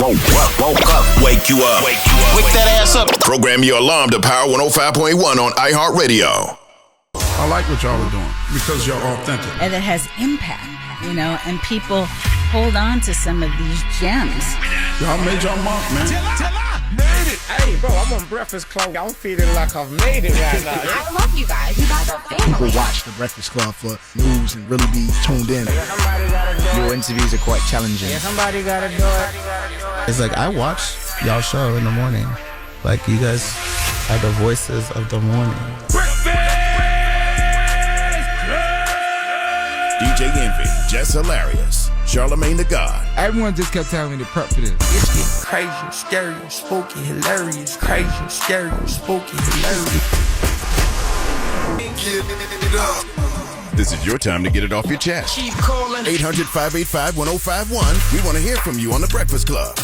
Woke up. Wake you up. Wake that ass up. Program your alarm to Power 105.1 on iHeartRadio. I like what y'all are doing because you're authentic. And it has impact, and people hold on to some of these gems. Y'all made your mark, man. Made it. Hey, bro, I'm on Breakfast Club. I'm feeling like I've made it right now. I love you guys. You guys are family. People watch the Breakfast Club for news and really be tuned in. Your interviews are quite challenging. Yeah, somebody gotta do it. It's like I watch y'all show in the morning. Like you guys are the voices of the morning. DJ Envy, Jess Hilarious, Charlamagne the God. Everyone just kept telling me to prep for this. It's getting crazy, scary, spooky, hilarious. Crazy, scary, spooky, hilarious. This is your time to get it off your chest. Keep calling. 800-585-1051. We want to hear from you on The Breakfast Club.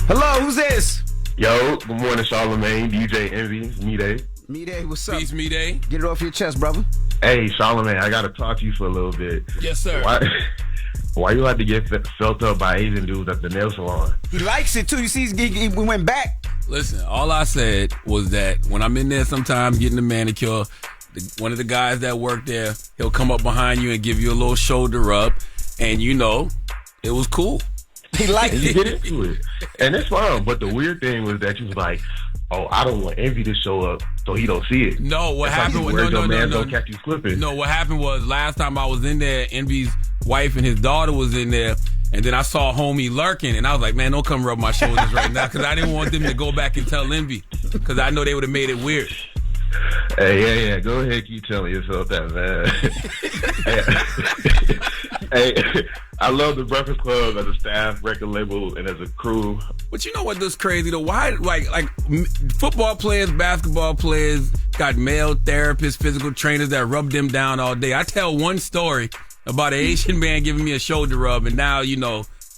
Hello, who's this? Yo, good morning, Charlamagne, DJ Envy, Me-Day. Me-Day, what's up? Peace, Me-Day. Get it off your chest, brother. Hey, Charlamagne, I got to talk to you for a little bit. Yes, sir. Why you had to get felt up by Asian dudes at the nail salon? He likes it, too. You see, we went back. Listen, all I said was that when I'm in there sometimes getting a manicure, one of the guys that work there, he'll come up behind you and give you a little shoulder rub, and it was cool. He liked and you it. get into it. And it's fine. But the weird thing was that you was like, oh, I don't want Envy to show up so he don't see it. No, what happened was don't catch you slipping. No, what happened was last time I was in there, Envy's wife and his daughter was in there, and then I saw homie lurking, and I was like, man, don't come rub my shoulders right now, because I didn't want them to go back and tell Envy, because I know they would have made it weird. Hey, yeah. Go ahead, keep telling yourself that, man. Hey, I love the Breakfast Club as a staff, record label, and as a crew. But you know what this crazy though? Why like football players, basketball players got male therapists, physical trainers that rub them down all day. I tell one story about an Asian man giving me a shoulder rub, and now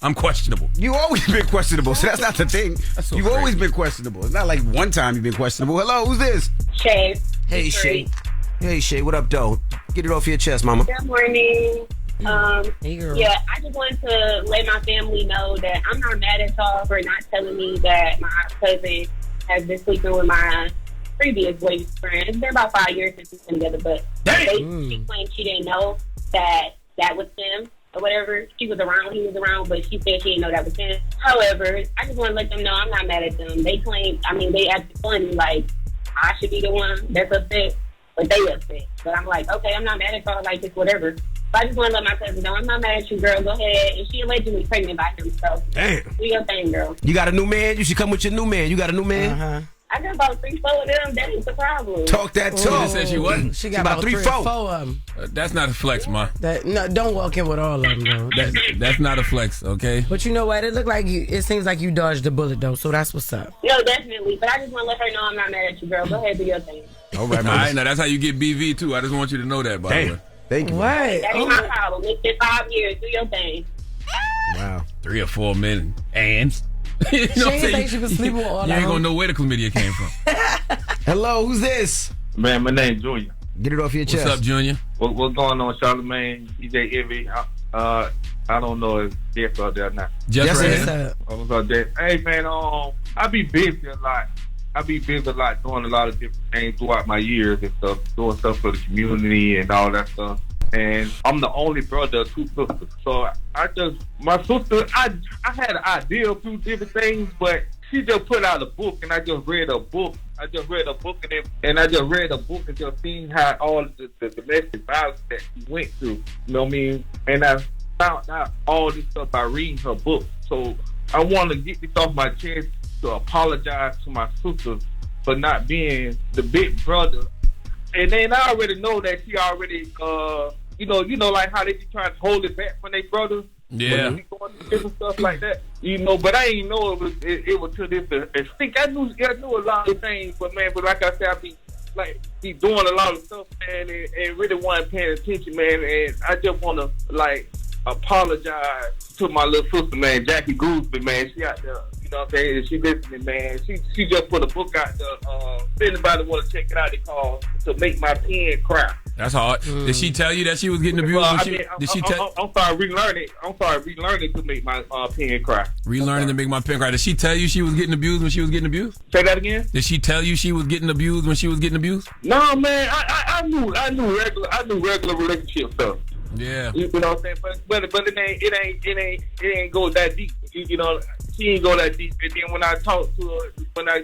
I'm questionable. You always been questionable, so that's not the thing. So You've always been questionable. It's not like one time you've been questionable. Hello, who's this? Shay. Hey, Shay. Hey, Shay, what up, though? Get it off your chest, mama. Good morning. Hey, girl. Yeah, I just wanted to let my family know that I'm not mad at y'all for not telling me that my cousin has been sleeping with my previous boyfriend. It's been about 5 years since we've been together, but she claimed she didn't know that was him or whatever. She was around, he was around, but she said she didn't know that was him. However, I just want to let them know I'm not mad at them. They claim, they acted funny, like I should be the one that's upset, but they upset. But I'm like, okay, I'm not mad at y'all, like it's whatever. So I just want to let my cousin know I'm not mad at you, girl. Go ahead. And she allegedly pregnant by him, so damn. Do your thing, girl. You got a new man? You should come with your new man. You got a new man? Uh-huh. I got about 3-4 of them. That ain't the problem. Talk that talk. She said she what? She got about 3-4 of them. That's not a flex, ma. No, don't walk in with all of them, though. That's not a flex, okay? But you know what? It looked like it seems like you dodged the bullet, though, so that's what's up. No, definitely. But I just want to let her know I'm not mad at you, girl. Go ahead, do your thing. All right, All right, now that's how you get BV, too. I just want you to know that, by the way. Thank you. What? That ain't my problem. It's been 5 years. Do your thing. Wow. 3 or 4 men. And? She ain't think she was sleeping with all that. You ain't gonna know where the chlamydia came from. Hello, who's this? Man, my name's Junior. Get it off your chest. What's up, Junior? What's going on, Charlamagne, DJ Envy? I don't know if Jess out there or not. Just Yes, right. What's up, Jess? Hey, man, I be busy a lot. Doing a lot of different things throughout my years and stuff, doing stuff for the community and all that stuff. And I'm the only brother of 2 sisters. So my sister, I had an idea of 2 different things, but she just put out a book, and I just read a book. And just read a book and just seen how all the domestic violence that she went through. You know what I mean? And I found out all this stuff by reading her book. So I want to get this off my chest to apologize to my sister for not being the big brother. And then I already know that she already, like how they be trying to hold it back from their brothers. Yeah. When we going through different stuff like that, but I didn't know it was to this extent. I knew a lot of things, but like I said, I be doing a lot of stuff, man, and really wasn't paying attention, man. And I just want to apologize to my little sister, man, Jackie Gooseby, man. She out there, you know what I'm saying? She listening, man. She just put a book out there. If anybody want to check it out, it's called "To Make My Pen Cry." That's hard. Did she tell you that she was getting abused? Well, Did she tell? I'm sorry, relearning. I'm sorry, relearning to make my pen cry. Relearning to make my pen cry. Did she tell you she was getting abused when she was getting abused? Say that again. Did she tell you she was getting abused when she was getting abused? No, man. I knew regular relationship stuff. Yeah. You know what I'm saying? But it ain't go that deep. You know, she ain't go that deep. And then when I talked to her, when I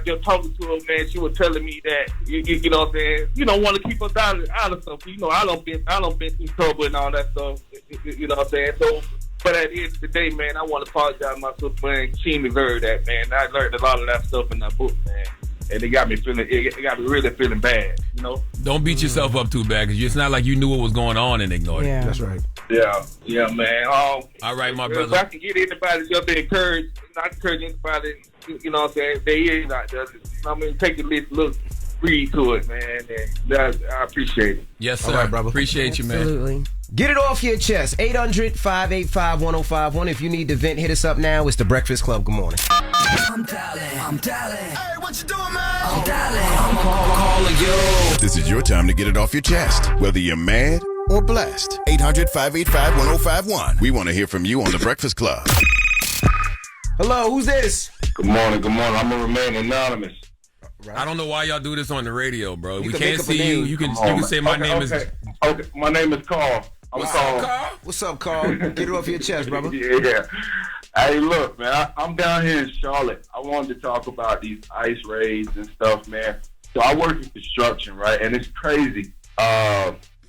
just talking to her, man, she was telling me that you know what I'm saying. You don't want to keep us out of stuff. You know, I don't been through trouble and all that stuff. You know what I'm saying? So, but at the end of the day, man, I want to apologize to my sister, man. She deserved that, man. I learned a lot of that stuff in that book, man. And it got me really feeling bad, you know? Don't beat yourself up too bad, because it's not like you knew what was going on and ignored it. That's right. Yeah, man. All right, my brother. If I can get anybody just to encourage, not encourage anybody, you know what I'm saying, they is not just, I mean, take a look, read to it, man. And I appreciate it. Yes, sir. All right, brother. Appreciate you, man. Absolutely. Get it off your chest. 800-585-1051. If you need to vent, hit us up now. It's The Breakfast Club. Good morning. I'm dialing. Hey, what you doing, man? I'm dialing. I'm calling you. This is your time to get it off your chest, whether you're mad or blessed. 800-585-1051. We want to hear from you on The Breakfast Club. Hello, who's this? Good morning. I'm going to remain anonymous. Right. I don't know why y'all do this on the radio, bro. We can can't see you. You can say my name is... Okay, my name is Carl. What's up, Carl? Get it off your chest, brother. Yeah. Hey, look, man, I'm down here in Charlotte. I wanted to talk about these ICE raids and stuff, man. So I work in construction, right? And it's crazy.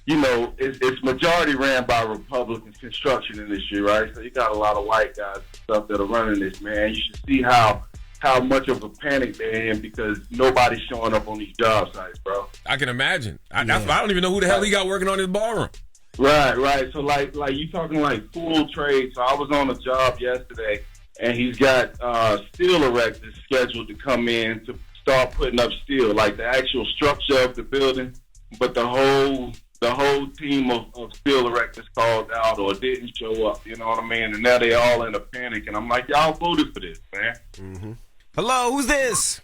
You know, it's majority ran by Republicans, construction industry, right? So you got a lot of white guys and stuff that are running this, man. You should see how much of a panic they're in because nobody's showing up on these job sites, bro. I can imagine. I don't even know who the hell he got working on his ballroom. Right. So like you talking like full trade. So I was on a job yesterday, and he's got steel erectors scheduled to come in to start putting up steel, like the actual structure of the building, but the whole team of steel erectors called out or didn't show up. You know what I mean? And now they're all in a panic, and I'm like, y'all voted for this, man. Mm-hmm. Hello, who's this?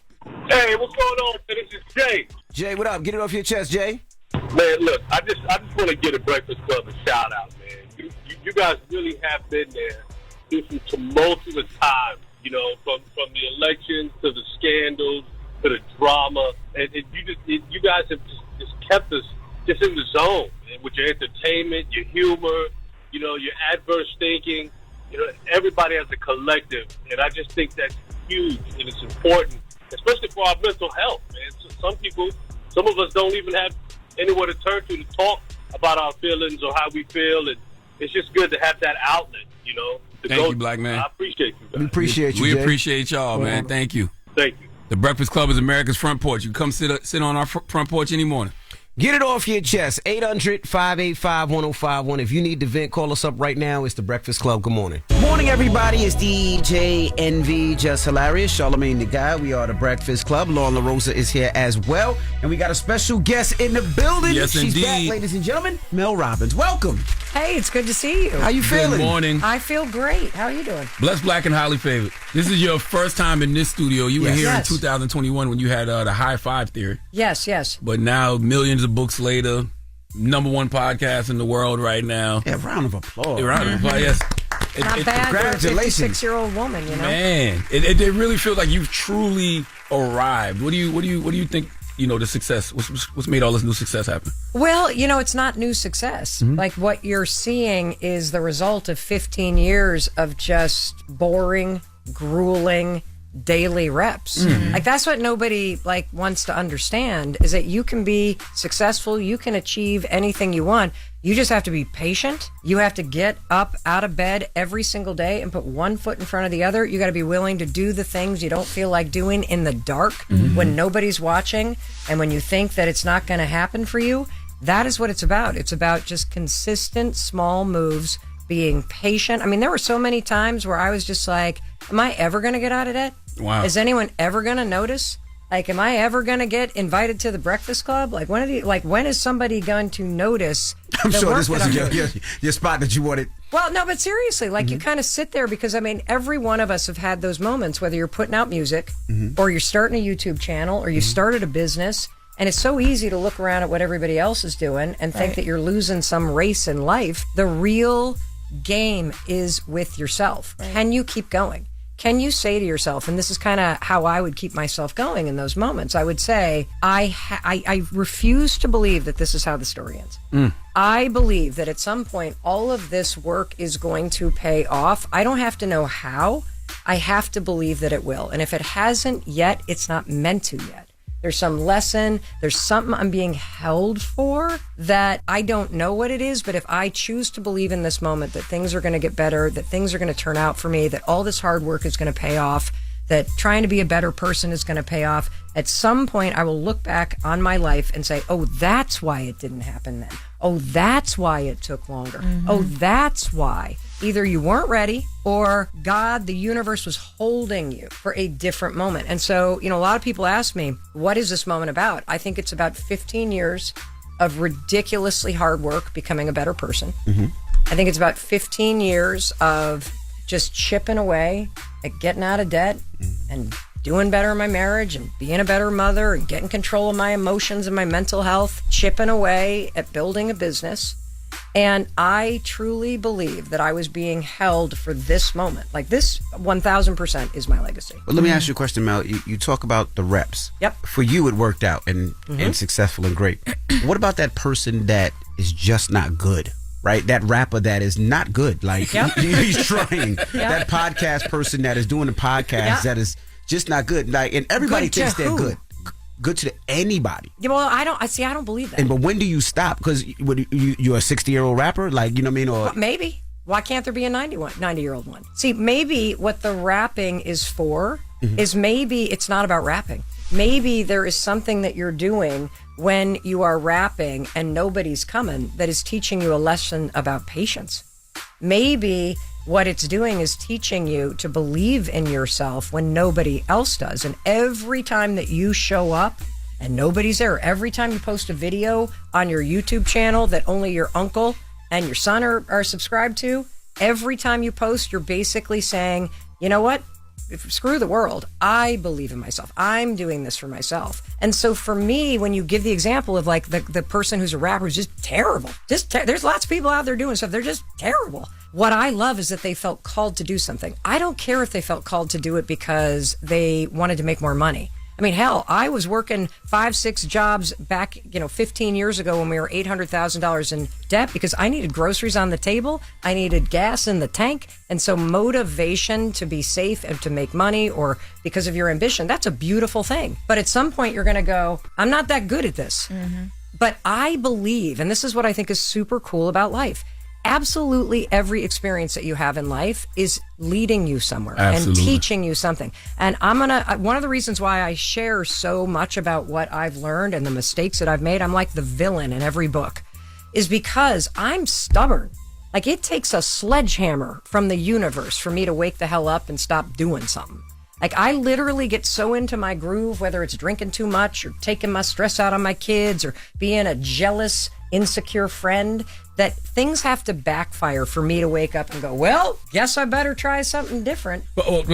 Hey, what's going on? This is Jay. Jay, what up? Get it off your chest, Jay. Man, look, I just want to get a Breakfast Club a shout out, man. You guys really have been there through some tumultuous times, you know, from the elections to the scandals to the drama, and you guys have just kept us just in the zone, man, with your entertainment, your humor, you know, your adverse thinking. You know, everybody as a collective, and I just think that's huge and it's important, especially for our mental health, man. So some of us don't even have anywhere to turn to talk about our feelings or how we feel, and it's just good to have that outlet, you know. Thank you, black man. I appreciate you guys. We appreciate you, We Jay. appreciate y'all, man. Thank you. Thank you. The Breakfast Club is America's front porch. You come sit on our front porch any morning. Get it off your chest. 800-585-1051. If you need to vent, call us up right now. It's The Breakfast Club. Good morning. Morning, everybody. It's DJ NV, Jess Hilarious, Charlamagne the Guy. We are The Breakfast Club. Loren LoRosa is here as well. And we got a special guest in the building. Yes, She's indeed. back, ladies and gentlemen. Mel Robbins. Welcome. Hey, it's good to see you. How you feeling? Good morning. I feel great. How are you doing? Blessed, black, and highly favored. This is your first time in this studio. You were here in 2021 when you had the High Five Theory. Yes. But now, millions of books later, #1 podcast in the world right now. Yeah, round of applause. Yes. Not bad for a 56-year-old woman, you know? Man, it really feels like you've truly arrived. What do you think, you know, the success, what's made all this new success happen? Well, you know, it's not new success. Mm-hmm. Like, what you're seeing is the result of 15 years of just boring, grueling, daily reps. Mm-hmm. Like, that's what nobody wants to understand, is that you can be successful, you can achieve anything you want. You just have to be patient. You have to get up out of bed every single day and put one foot in front of the other. You got to be willing to do the things you don't feel like doing in the dark when nobody's watching, and when you think that it's not going to happen for you. That is what it's about. It's about just consistent small moves, being patient. I mean, there were so many times where I was just like, am I ever going to get out of debt? Wow. Is anyone ever going to notice? Like, am I ever going to get invited to the Breakfast Club? Like, when is somebody going to notice? I'm sure this wasn't your spot that you wanted. Well, no, but seriously, you kind of sit there because, I mean, every one of us have had those moments, whether you're putting out music or you're starting a YouTube channel or you started a business, And it's so easy to look around at what everybody else is doing and think that you're losing some race in life. The real game is with yourself. Right. Can you keep going? Can you say to yourself, and this is kind of how I would keep myself going in those moments, I would say, I refuse to believe that this is how the story ends. I believe that at some point, all of this work is going to pay off. I don't have to know how. I have to believe that it will. And if it hasn't yet, it's not meant to yet. There's some lesson, there's something I'm being held for that I don't know what it is, but if I choose to believe in this moment that things are going to get better, that things are going to turn out for me, that all this hard work is going to pay off, that trying to be a better person is going to pay off, at some point I will look back on my life and say, oh, that's why it didn't happen then. Oh, that's why it took longer. Oh, that's why. Either you weren't ready or God, the universe was holding you for a different moment. And so, a lot of people ask me, what is this moment about? I think it's about 15 years of ridiculously hard work becoming a better person. I think it's about 15 years of just chipping away at getting out of debt and doing better in my marriage and being a better mother and getting control of my emotions and my mental health, chipping away at building a business. And I truly believe that I was being held for this moment. Like this 1,000% is my legacy. Well, let me ask you a question, Mel. You talk about the reps. Yep. For you, it worked out and successful and great. What about that person that is just not good? Right? That rapper that is not good. Like he's trying. That podcast person that is doing the podcast that is just not good. Like, and everybody thinks they're good. Good to anybody. Yeah, well, I don't believe that. But when do you stop? Because you're a 60-year-old rapper, like, you know what I mean? Or maybe. Why can't there be a 90-year-old one? See, maybe what the rapping is for is maybe it's not about rapping. Maybe there is something that you're doing when you are rapping and nobody's coming that is teaching you a lesson about patience. Maybe what it's doing is teaching you to believe in yourself when nobody else does. And every time that you show up and nobody's there, every time you post a video on your YouTube channel that only your uncle and your son are subscribed to, every time you post, you're basically saying, you know what? Screw the world. I believe in myself. I'm doing this for myself. And so for me, when you give the example of like the person who's a rapper is just terrible. There's lots of people out there doing stuff. They're just terrible. What I love is that they felt called to do something. I don't care if they felt called to do it because they wanted to make more money. I mean, hell, I was working 5-6 jobs back, 15 years ago when we were $800,000 in debt because I needed groceries on the table. I needed gas in the tank. And so motivation to be safe and to make money or because of your ambition, that's a beautiful thing. But at some point you're going to go, I'm not that good at this. But I believe, and this is what I think is super cool about life, absolutely every experience that you have in life is leading you somewhere and teaching you something. And one of the reasons why I share so much about what I've learned and the mistakes that I've made, I'm like the villain in every book, is because I'm stubborn. Like it takes a sledgehammer from the universe for me to wake the hell up and stop doing something. Like I literally get so into my groove, whether it's drinking too much or taking my stress out on my kids or being a jealous, insecure friend, that things have to backfire for me to wake up and go, well, guess I better try something different. I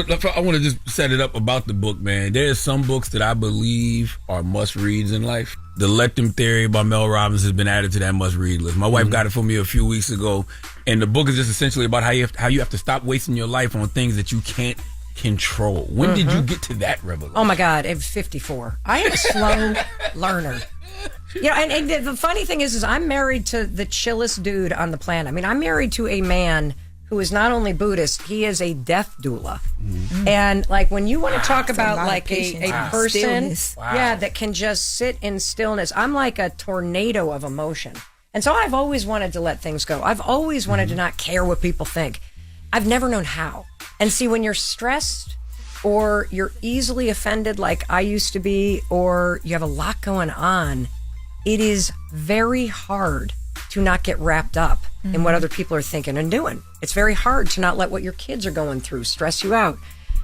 want to just set it up about the book, man. There's some books that I believe are must-reads in life. The Let Them Theory by Mel Robbins has been added to that must-read list. My wife got it for me a few weeks ago, and the book is just essentially about how you have to stop wasting your life on things that you can't control. When did you get to that revelation? Oh, my God, at 54. I am a slow learner. And the funny thing is I'm married to the chillest dude on the planet. I mean, I'm married to a man who is not only Buddhist, he is a death doula. And like when you want to talk about like a person that can just sit in stillness, I'm like a tornado of emotion. And so I've always wanted to let things go. I've always wanted to not care what people think. I've never known how. And see, when you're stressed or you're easily offended like I used to be, or you have a lot going on, it is very hard to not get wrapped up in what other people are thinking and doing. It's very hard to not let what your kids are going through stress you out.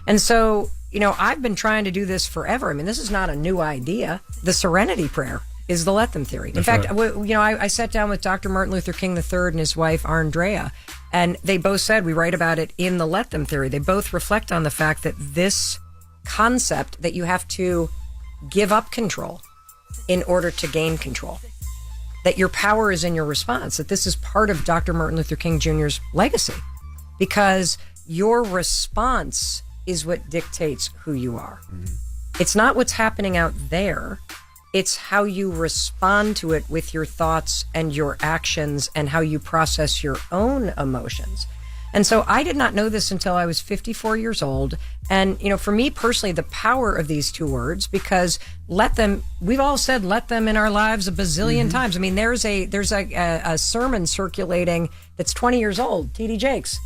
And so, I've been trying to do this forever. I mean, this is not a new idea. The Serenity Prayer is the Let Them Theory. In fact, I sat down with Dr. Martin Luther King III and his wife, Andrea, and they both said, we write about it in the Let Them Theory. They both reflect on the fact that this concept that you have to give up control in order to gain control. That your power is in your response, that this is part of Dr. Martin Luther King Jr.'s legacy, because your response is what dictates who you are. It's not what's happening out there. It's how you respond to it with your thoughts and your actions and how you process your own emotions. And so I did not know this until I was 54 years old. And, for me personally, the power of these two words, because we've all said let them in our lives a bazillion times. I mean, there's a sermon circulating that's 20 years old, T.D. Jakes,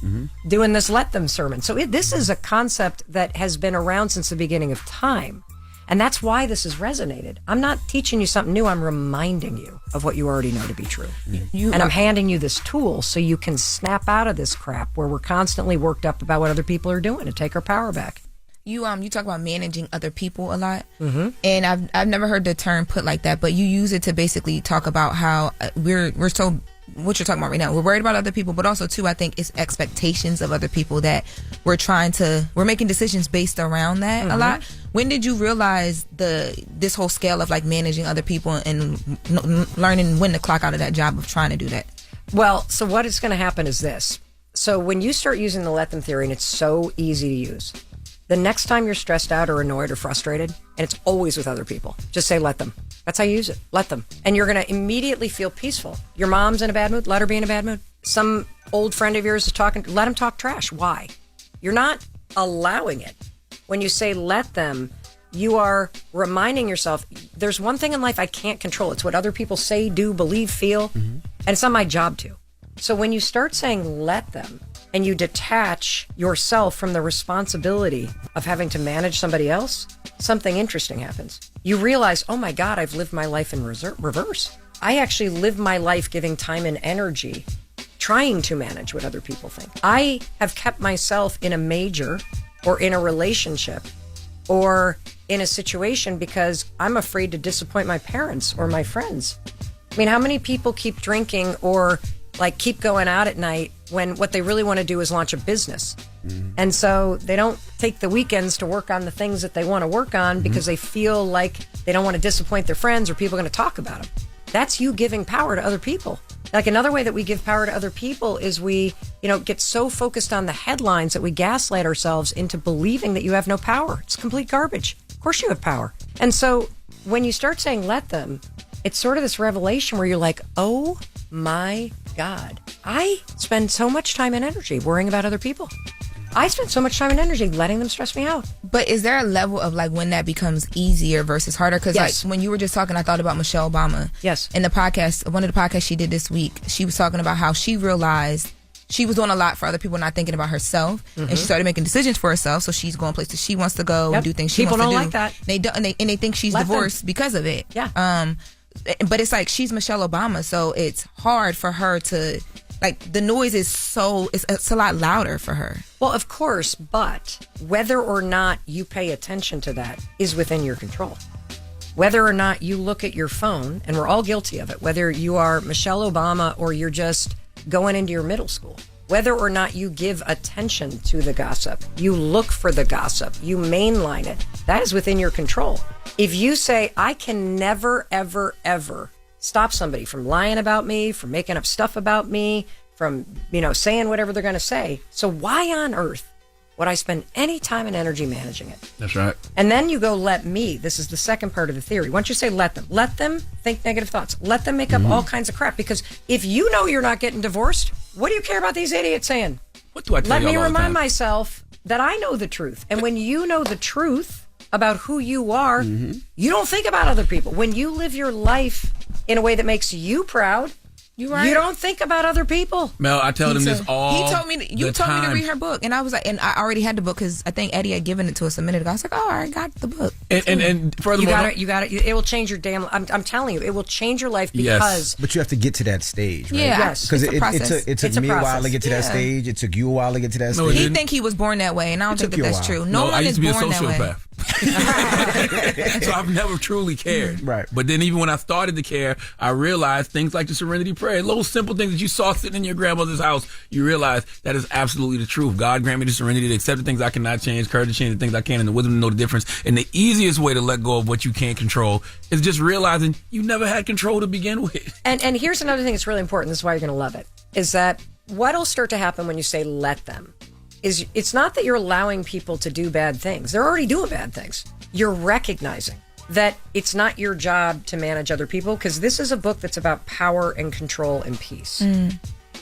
doing this let them sermon. So this is a concept that has been around since the beginning of time. And that's why this has resonated. I'm not teaching you something new. I'm reminding you of what you already know to be true. And I'm handing you this tool so you can snap out of this crap where we're constantly worked up about what other people are doing to take our power back. You talk about managing other people a lot, and I've never heard the term put like that, but you use it to basically talk about how we're so what you're talking about right now. We're worried about other people, but also too, I think it's expectations of other people that we're making decisions based around that a lot. When did you realize this whole scale of like managing other people and learning when to clock out of that job of trying to do that? Well, so what is going to happen is this. So when you start using the let them theory, and it's so easy to use, the next time you're stressed out or annoyed or frustrated, and it's always with other people, just say let them. That's how you use it. Let them. And you're going to immediately feel peaceful. Your mom's in a bad mood, let her be in a bad mood. Some old friend of yours is talking, let him talk trash. Why? You're not allowing it. When you say let them, you are reminding yourself, there's one thing in life I can't control. It's what other people say, do, believe, feel, and it's not my job to. So when you start saying let them, and you detach yourself from the responsibility of having to manage somebody else, something interesting happens. You realize, oh my God, I've lived my life in reverse. I actually live my life giving time and energy trying to manage what other people think. I have kept myself in a major or in a relationship or in a situation because I'm afraid to disappoint my parents or my friends. I mean, how many people keep drinking or like keep going out at night when what they really want to do is launch a business? And so they don't take the weekends to work on the things that they want to work on because they feel like they don't want to disappoint their friends or people are going to talk about them. That's you giving power to other people. Like another way that we give power to other people is we, get so focused on the headlines that we gaslight ourselves into believing that you have no power. It's complete garbage. Of course you have power. And so when you start saying let them, it's sort of this revelation where you're like, oh my God, I spend so much time and energy worrying about other people. I spend so much time and energy letting them stress me out. But is there a level of like when that becomes easier versus harder? Because like when you were just talking, I thought about Michelle Obama. Yes. In the podcast, one of the podcasts she did this week, she was talking about how she realized she was doing a lot for other people, not thinking about herself, and she started making decisions for herself. So she's going places she wants to go and do things she people wants to do. People don't like that. They don't, and they think she's divorced because of it. Yeah. But it's like she's Michelle Obama, so it's hard for her to. Like, the noise is it's a lot louder for her. Well, of course, but whether or not you pay attention to that is within your control. Whether or not you look at your phone, and we're all guilty of it, whether you are Michelle Obama or you're just going into your middle school, whether or not you give attention to the gossip, you look for the gossip, you mainline it, that is within your control. If you say, I can never, ever, ever stop somebody from lying about me, from making up stuff about me, from, saying whatever they're going to say. So why on earth would I spend any time and energy managing it? That's right. And then you go, let me. This is the second part of the theory. Once you say let them think negative thoughts. Let them make up all kinds of crap. Because if you know you're not getting divorced, what do you care about these idiots saying? What do I tell Let you me all the remind time? myself that I know the truth. And when you know the truth about who you are, you don't think about other people. When you live your life in a way that makes you proud, you don't think about other people. Mel, I tell them this all He told me, you told me to read her book. And I was like, and I already had the book because I think Eddie had given it to us a minute ago. I was like, oh, I got the book. And furthermore, you got it. It will change your damn, I'm telling you, it will change your life because. But you have to get to that stage, right? Yeah. Yes. Because It's it took me a while to process. get to that stage. It took you a while to get to that stage. He think he was born that way, and I don't think that's true. No one I is used to be a born that way. sociopath. So I've never truly cared. Right. But then even when I started to care, I realized things like the Serenity Prayer, little simple things that you saw sitting in your grandmother's house, you realize that is absolutely the truth. God grant me the serenity to accept the things I cannot change, courage to change the things I can, and the wisdom to know the difference. And the easiest way to let go of what you can't control is just realizing you never had control to begin with. And here's another thing that's really important. This is why you're going to love it. Is that what'll start to happen when you say let them? Is it's not that you're allowing people to do bad things. They're already doing bad things. You're recognizing that it's not your job to manage other people, because this is a book that's about power and control and peace.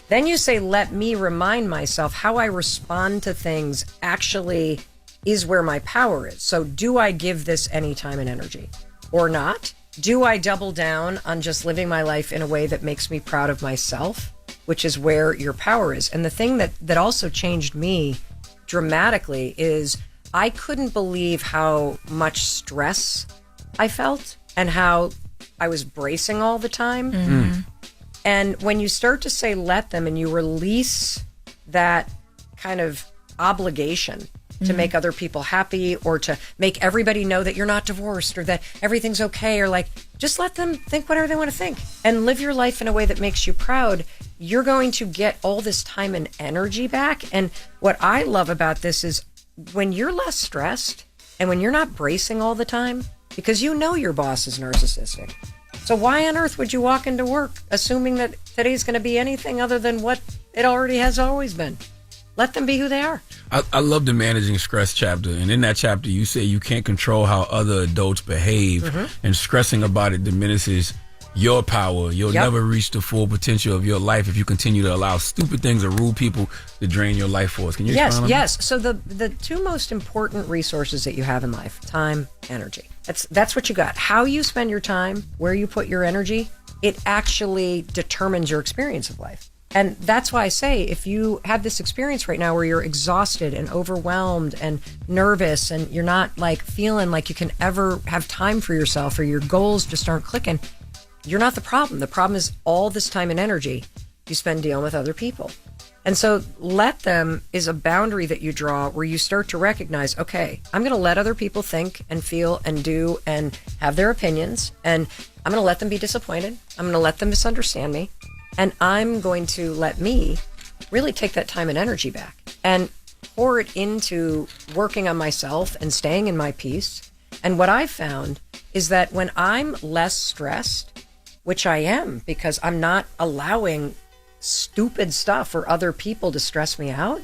Then you say, let me remind myself how I respond to things actually is where my power is. So do I give this any time and energy or not? Do I double down on just living my life in a way that makes me proud of myself, which is where your power is? And the thing that also changed me dramatically is I couldn't believe how much stress I felt and how I was bracing all the time. And when you start to say let them and you release that kind of obligation to make other people happy or to make everybody know that you're not divorced or that everything's okay, or like just let them think whatever they want to think and live your life in a way that makes you proud, you're going to get all this time and energy back. And what I love about this is when you're less stressed and when you're not bracing all the time, because you know your boss is narcissistic. So why on earth would you walk into work assuming that today's going to be anything other than what it already has always been? Let them be who they are. I love the managing stress chapter. And in that chapter, you say you can't control how other adults behave. And stressing about it diminishes your power. You'll never reach the full potential of your life if you continue to allow stupid things or rude people to drain your life force. Can you explain on that? Yes. So the two most important resources that you have in life, time, energy. That's what you got. How you spend your time, where you put your energy, it actually determines your experience of life. And that's why I say, if you have this experience right now where you're exhausted and overwhelmed and nervous and you're not like feeling like you can ever have time for yourself or your goals just aren't clicking, you're not the problem. The problem is all this time and energy you spend dealing with other people. And so let them is a boundary that you draw where you start to recognize, okay, I'm going to let other people think and feel and do and have their opinions. And I'm going to let them be disappointed. I'm going to let them misunderstand me. And I'm going to let me really take that time and energy back and pour it into working on myself and staying in my peace. And what I found is that when I'm less stressed, which I am because I'm not allowing stupid stuff or other people to stress me out,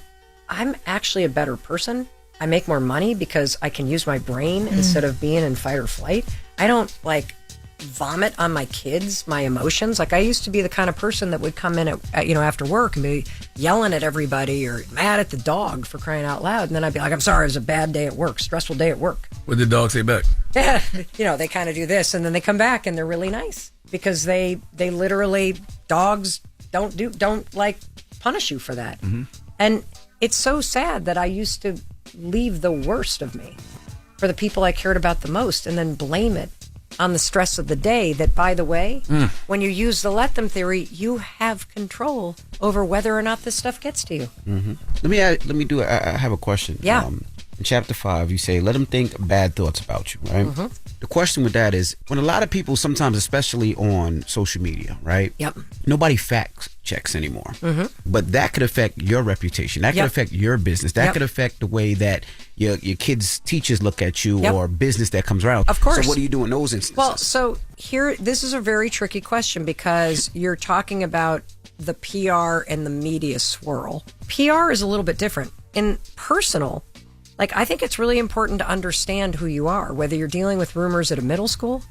I'm actually a better person. I make more money because I can use my brain instead of being in fight or flight. I don't like vomit on my kids, my emotions. Like I used to be the kind of person that would come in at after work and be yelling at everybody or mad at the dog for crying out loud. And then I'd be like, I'm sorry, it was a bad day at work, stressful day at work. What did the dog say back? Yeah. They kind of do this and then they come back and they're really nice because they literally, dogs don't like punish you for that. And it's so sad that I used to leave the worst of me for the people I cared about the most and then blame it on the stress of the day that, by the way, when you use the let them theory, you have control over whether or not this stuff gets to you. Let me I have a question. Yeah. In chapter 5, you say, let them think bad thoughts about you, right? The question with that is, when a lot of people sometimes, especially on social media, right? Yep. Nobody fact checks anymore. But that could affect your reputation. That could affect your business. That could affect the way that your kids' teachers look at you or business that comes around. Of course. So what do you do in those instances? Well, so here, this is a very tricky question because you're talking about the PR and the media swirl. PR is a little bit different. In personal, like, I think it's really important to understand who you are, whether you're dealing with rumors at a middle school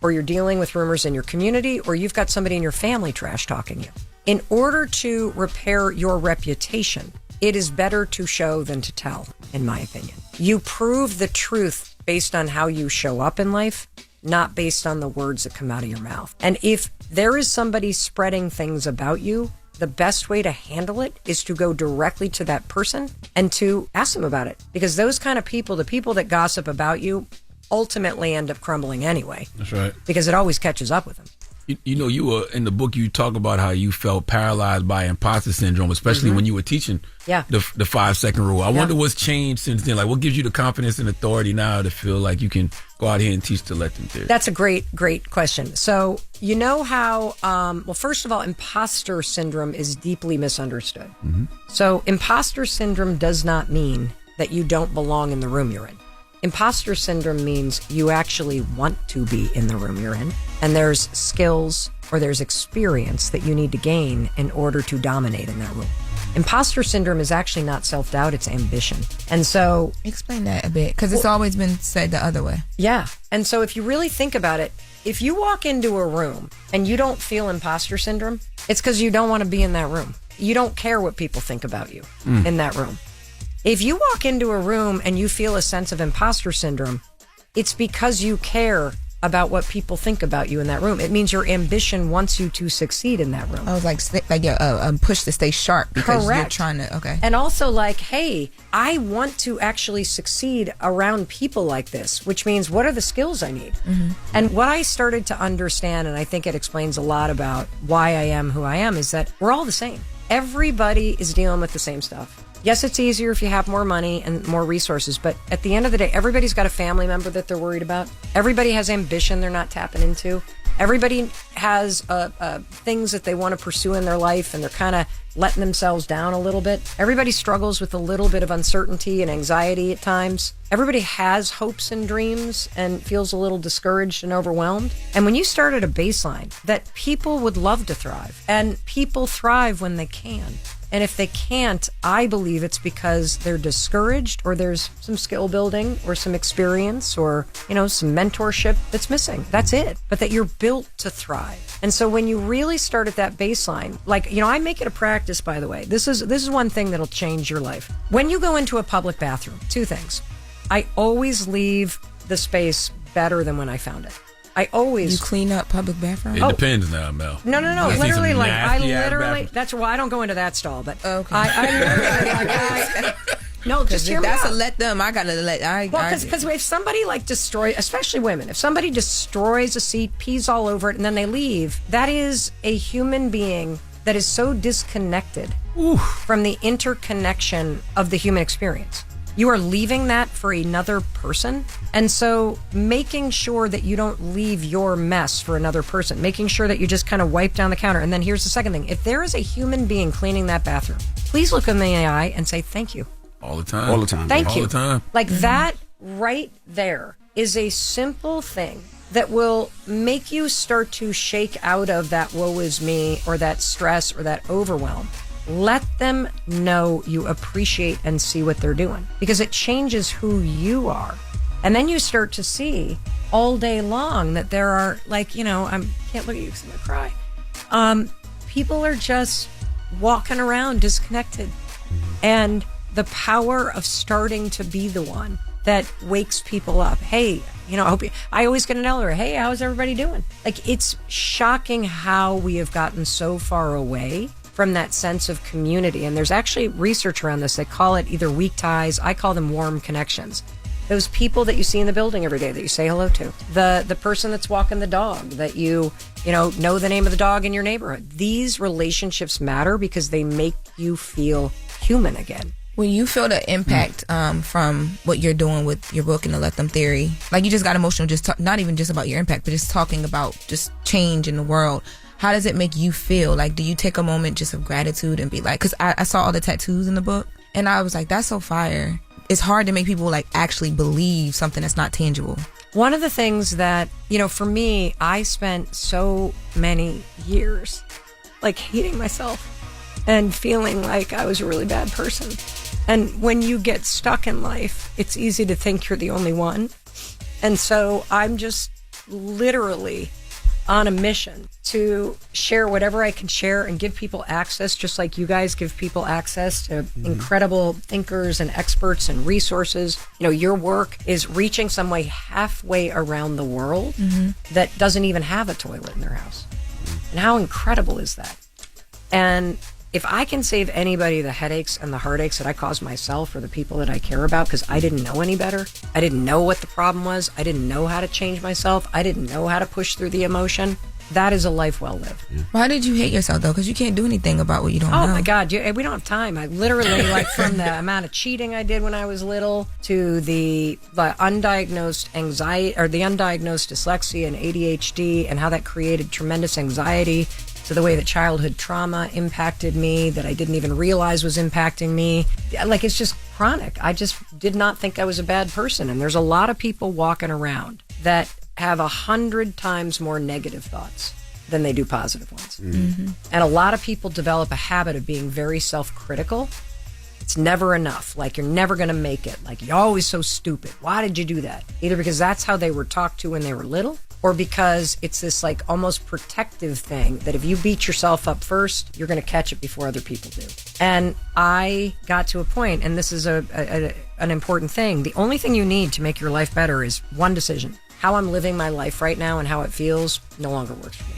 or you're dealing with rumors in your community or you've got somebody in your family trash talking you. In order to repair your reputation, it is better to show than to tell, in my opinion. You prove the truth based on how you show up in life, not based on the words that come out of your mouth. And if there is somebody spreading things about you, the best way to handle it is to go directly to that person and to ask them about it. Because those kind of people, the people that gossip about you, ultimately end up crumbling anyway. That's right. Because it always catches up with them. You were in the book. You talk about how you felt paralyzed by imposter syndrome, especially when you were teaching the 5-second rule. I wonder what's changed since then. Like, what gives you the confidence and authority now to feel like you can go out here and teach the Let Them Theory? That's a great question. So you know how? Well, first of all, imposter syndrome is deeply misunderstood. So imposter syndrome does not mean that you don't belong in the room you're in. Imposter syndrome means you actually want to be in the room you're in, and there's skills or there's experience that you need to gain in order to dominate in that room. Imposter syndrome is actually not self-doubt, it's ambition. And so... Explain that a bit, because it's always been said the other way. Yeah. And so if you really think about it, if you walk into a room and you don't feel imposter syndrome, it's because you don't want to be in that room. You don't care what people think about you in that room. If you walk into a room and you feel a sense of imposter syndrome, it's because you care about what people think about you in that room. It means your ambition wants you to succeed in that room. I was like push to stay sharp because you're trying to, okay. And also like, hey, I want to actually succeed around people like this, which means what are the skills I need? And what I started to understand, and I think it explains a lot about why I am who I am, is that we're all the same. Everybody is dealing with the same stuff. Yes, it's easier if you have more money and more resources, but at the end of the day, everybody's got a family member that they're worried about. Everybody has ambition they're not tapping into. Everybody has things that they want to pursue in their life, and they're kind of letting themselves down a little bit. Everybody struggles with a little bit of uncertainty and anxiety at times. Everybody has hopes and dreams and feels a little discouraged and overwhelmed. And when you start at a baseline that people would love to thrive, and people thrive when they can, and if they can't, I believe it's because they're discouraged, or there's some skill building or some experience or, some mentorship that's missing. That's it. But that you're built to thrive. And so when you really start at that baseline, like, I make it a practice, by the way. This is one thing that'll change your life. When you go into a public bathroom, 2 things. I always leave the space better than when I found it. I always... You clean up public bathrooms? It depends now, Mel. No. Literally, that's why I don't go into that stall, but okay. I literally, no, just hear me out. That's a let them. I gotta let. Because if somebody especially women, if somebody destroys a seat, pees all over it, and then they leave, that is a human being that is so disconnected from the interconnection of the human experience. You are leaving that for another person. And so making sure that you don't leave your mess for another person, making sure that you just kind of wipe down the counter. And then here's the second thing. If there is a human being cleaning that bathroom, please look them in the eye and say thank you. All the time. Thank you. All the time. Like that right there is a simple thing that will make you start to shake out of that woe is me or that stress or that overwhelm. Let them know you appreciate and see what they're doing, because it changes who you are. And then you start to see all day long that there are, I can't look at you because I'm going to cry. People are just walking around disconnected. And the power of starting to be the one that wakes people up. Hey, I always get an elevator. Hey, how's everybody doing? It's shocking how we have gotten so far away from that sense of community. And there's actually research around this. They call it either weak ties. I call them warm connections. Those people that you see in the building every day that you say hello to. The person that's walking the dog that you know the name of the dog in your neighborhood. These relationships matter because they make you feel human again. When you feel the impact from what you're doing with your book and the Let Them Theory, like you just got emotional, not even just about your impact, but just talking about just change in the world. How does it make you feel? Like, do you take a moment just of gratitude and be like, because I saw all the tattoos in the book and I was like, that's so fire. It's hard to make people actually believe something that's not tangible. One of the things that, for me, I spent so many years hating myself and feeling like I was a really bad person. And when you get stuck in life, it's easy to think you're the only one. And so I'm just literally on a mission to share whatever I can share and give people access, just like you guys give people access to incredible thinkers and experts and resources. Your work is reaching somebody halfway around the world that doesn't even have a toilet in their house. And how incredible is that? And if I can save anybody the headaches and the heartaches that I caused myself or the people that I care about because I didn't know any better, I didn't know what the problem was, I didn't know how to change myself, I didn't know how to push through the emotion, that is a life well lived. Why did you hate yourself, though? Because you can't do anything about what you don't know. Oh, my God. We don't have time. I literally, like, from the amount of cheating I did when I was little to the undiagnosed anxiety or the undiagnosed dyslexia and ADHD and how that created tremendous anxiety, to the way that childhood trauma impacted me that I didn't even realize was impacting me. Like, it's just chronic. I just did not think I was a bad person. And there's a lot of people walking around that have 100 times more negative thoughts than they do positive ones. Mm-hmm. And a lot of people develop a habit of being very self-critical. It's never enough. Like, you're never going to make it. Like, you're always so stupid. Why did you do that? Either because that's how they were talked to when they were little, or because it's this like almost protective thing that if you beat yourself up first, you're going to catch it before other people do. And I got to a point, and this is an important thing. The only thing you need to make your life better is one decision. How I'm living my life right now and how it feels no longer works for me.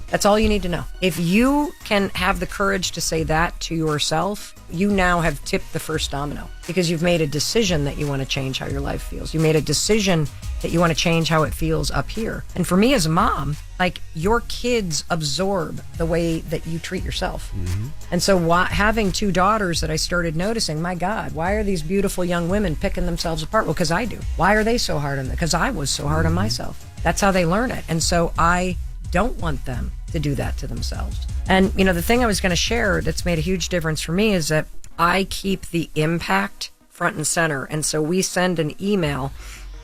That's all you need to know. If you can have the courage to say that to yourself, you now have tipped the first domino, because you've made a decision that you want to change how your life feels. You made a decision that you want to change how it feels up here. And for me as a mom, like, your kids absorb the way that you treat yourself. Mm-hmm. And so having two daughters that I started noticing, my God, why are these beautiful young women picking themselves apart? Well, because I do. Why are they so hard on them? Because I was so hard on myself. That's how they learn it. And so I don't want them to do that to themselves. And, you know, the thing I was going to share that's made a huge difference for me is that I keep the impact front and center. And so we send an email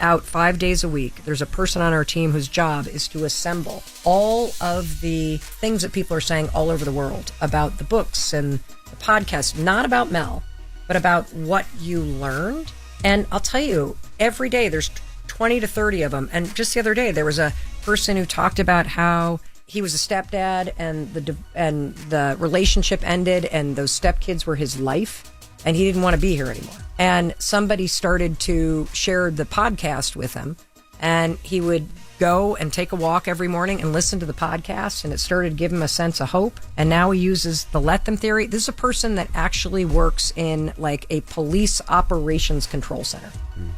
out 5 days a week. There's a person on our team whose job is to assemble all of the things that people are saying all over the world about the books and the podcast, not about Mel, but about what you learned. And I'll tell you, every day there's 20 to 30 of them. And just the other day, there was a person who talked about how he was a stepdad and the relationship ended and those stepkids were his life and he didn't want to be here anymore. And somebody started to share the podcast with him, and he would go and take a walk every morning and listen to the podcast, and it started to give him a sense of hope. And now he uses the let them theory. This is a person that actually works in like a police operations control center.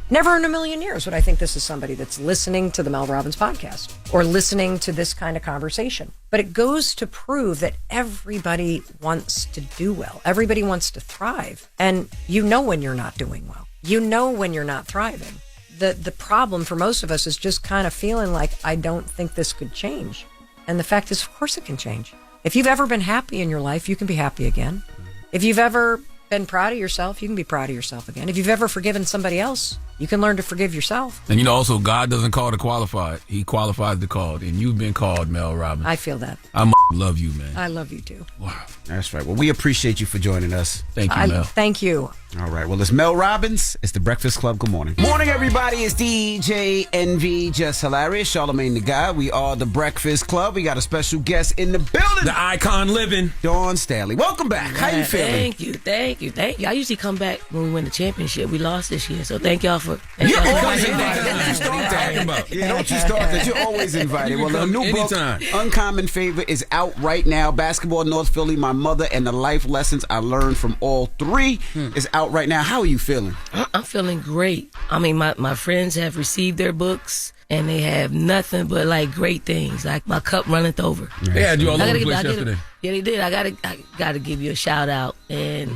Never in a million years would I think this is somebody that's listening to the Mel Robbins podcast or listening to this kind of conversation. But it goes to prove that everybody wants to do well. Everybody wants to thrive. And you know when you're not doing well. You know when you're not thriving. The problem for most of us is just kind of feeling like, I don't think this could change. And the fact is, of course it can change. If you've ever been happy in your life, you can be happy again. If you've ever been proud of yourself, you can be proud of yourself again. If you've ever forgiven somebody else, you can learn to forgive yourself. And, you know, also, God doesn't call the qualified. He qualifies the called. And you've been called, Mel Robbins. I feel that. I love you, man. I love you, too. Wow. That's right. Well, we appreciate you for joining us. Thank you, Mel. Thank you. All right. Well, it's Mel Robbins. It's The Breakfast Club. Good morning. Morning, everybody. It's DJ NV, Jess Hilarious, Charlamagne the Guy. We are The Breakfast Club. We got a special guest in the building. The icon living. Dawn Staley. Welcome back. How you feeling? Thank you. I usually come back when we win the championship. We lost this year, so thank y'all for... You're always invited. Don't you start that. Yeah, don't you start that. You're always invited. Well, the new book, Uncommon Favor, is out right now. Basketball North Philly, My Mother, and the Life Lessons I Learned from All Three is out right now. How are you feeling? I'm feeling great. I mean, my friends have received their books, and they have nothing but, like, great things. Like, my cup runneth over. They had you all over the place yesterday. Yeah, they did. I gotta give you a shout out, and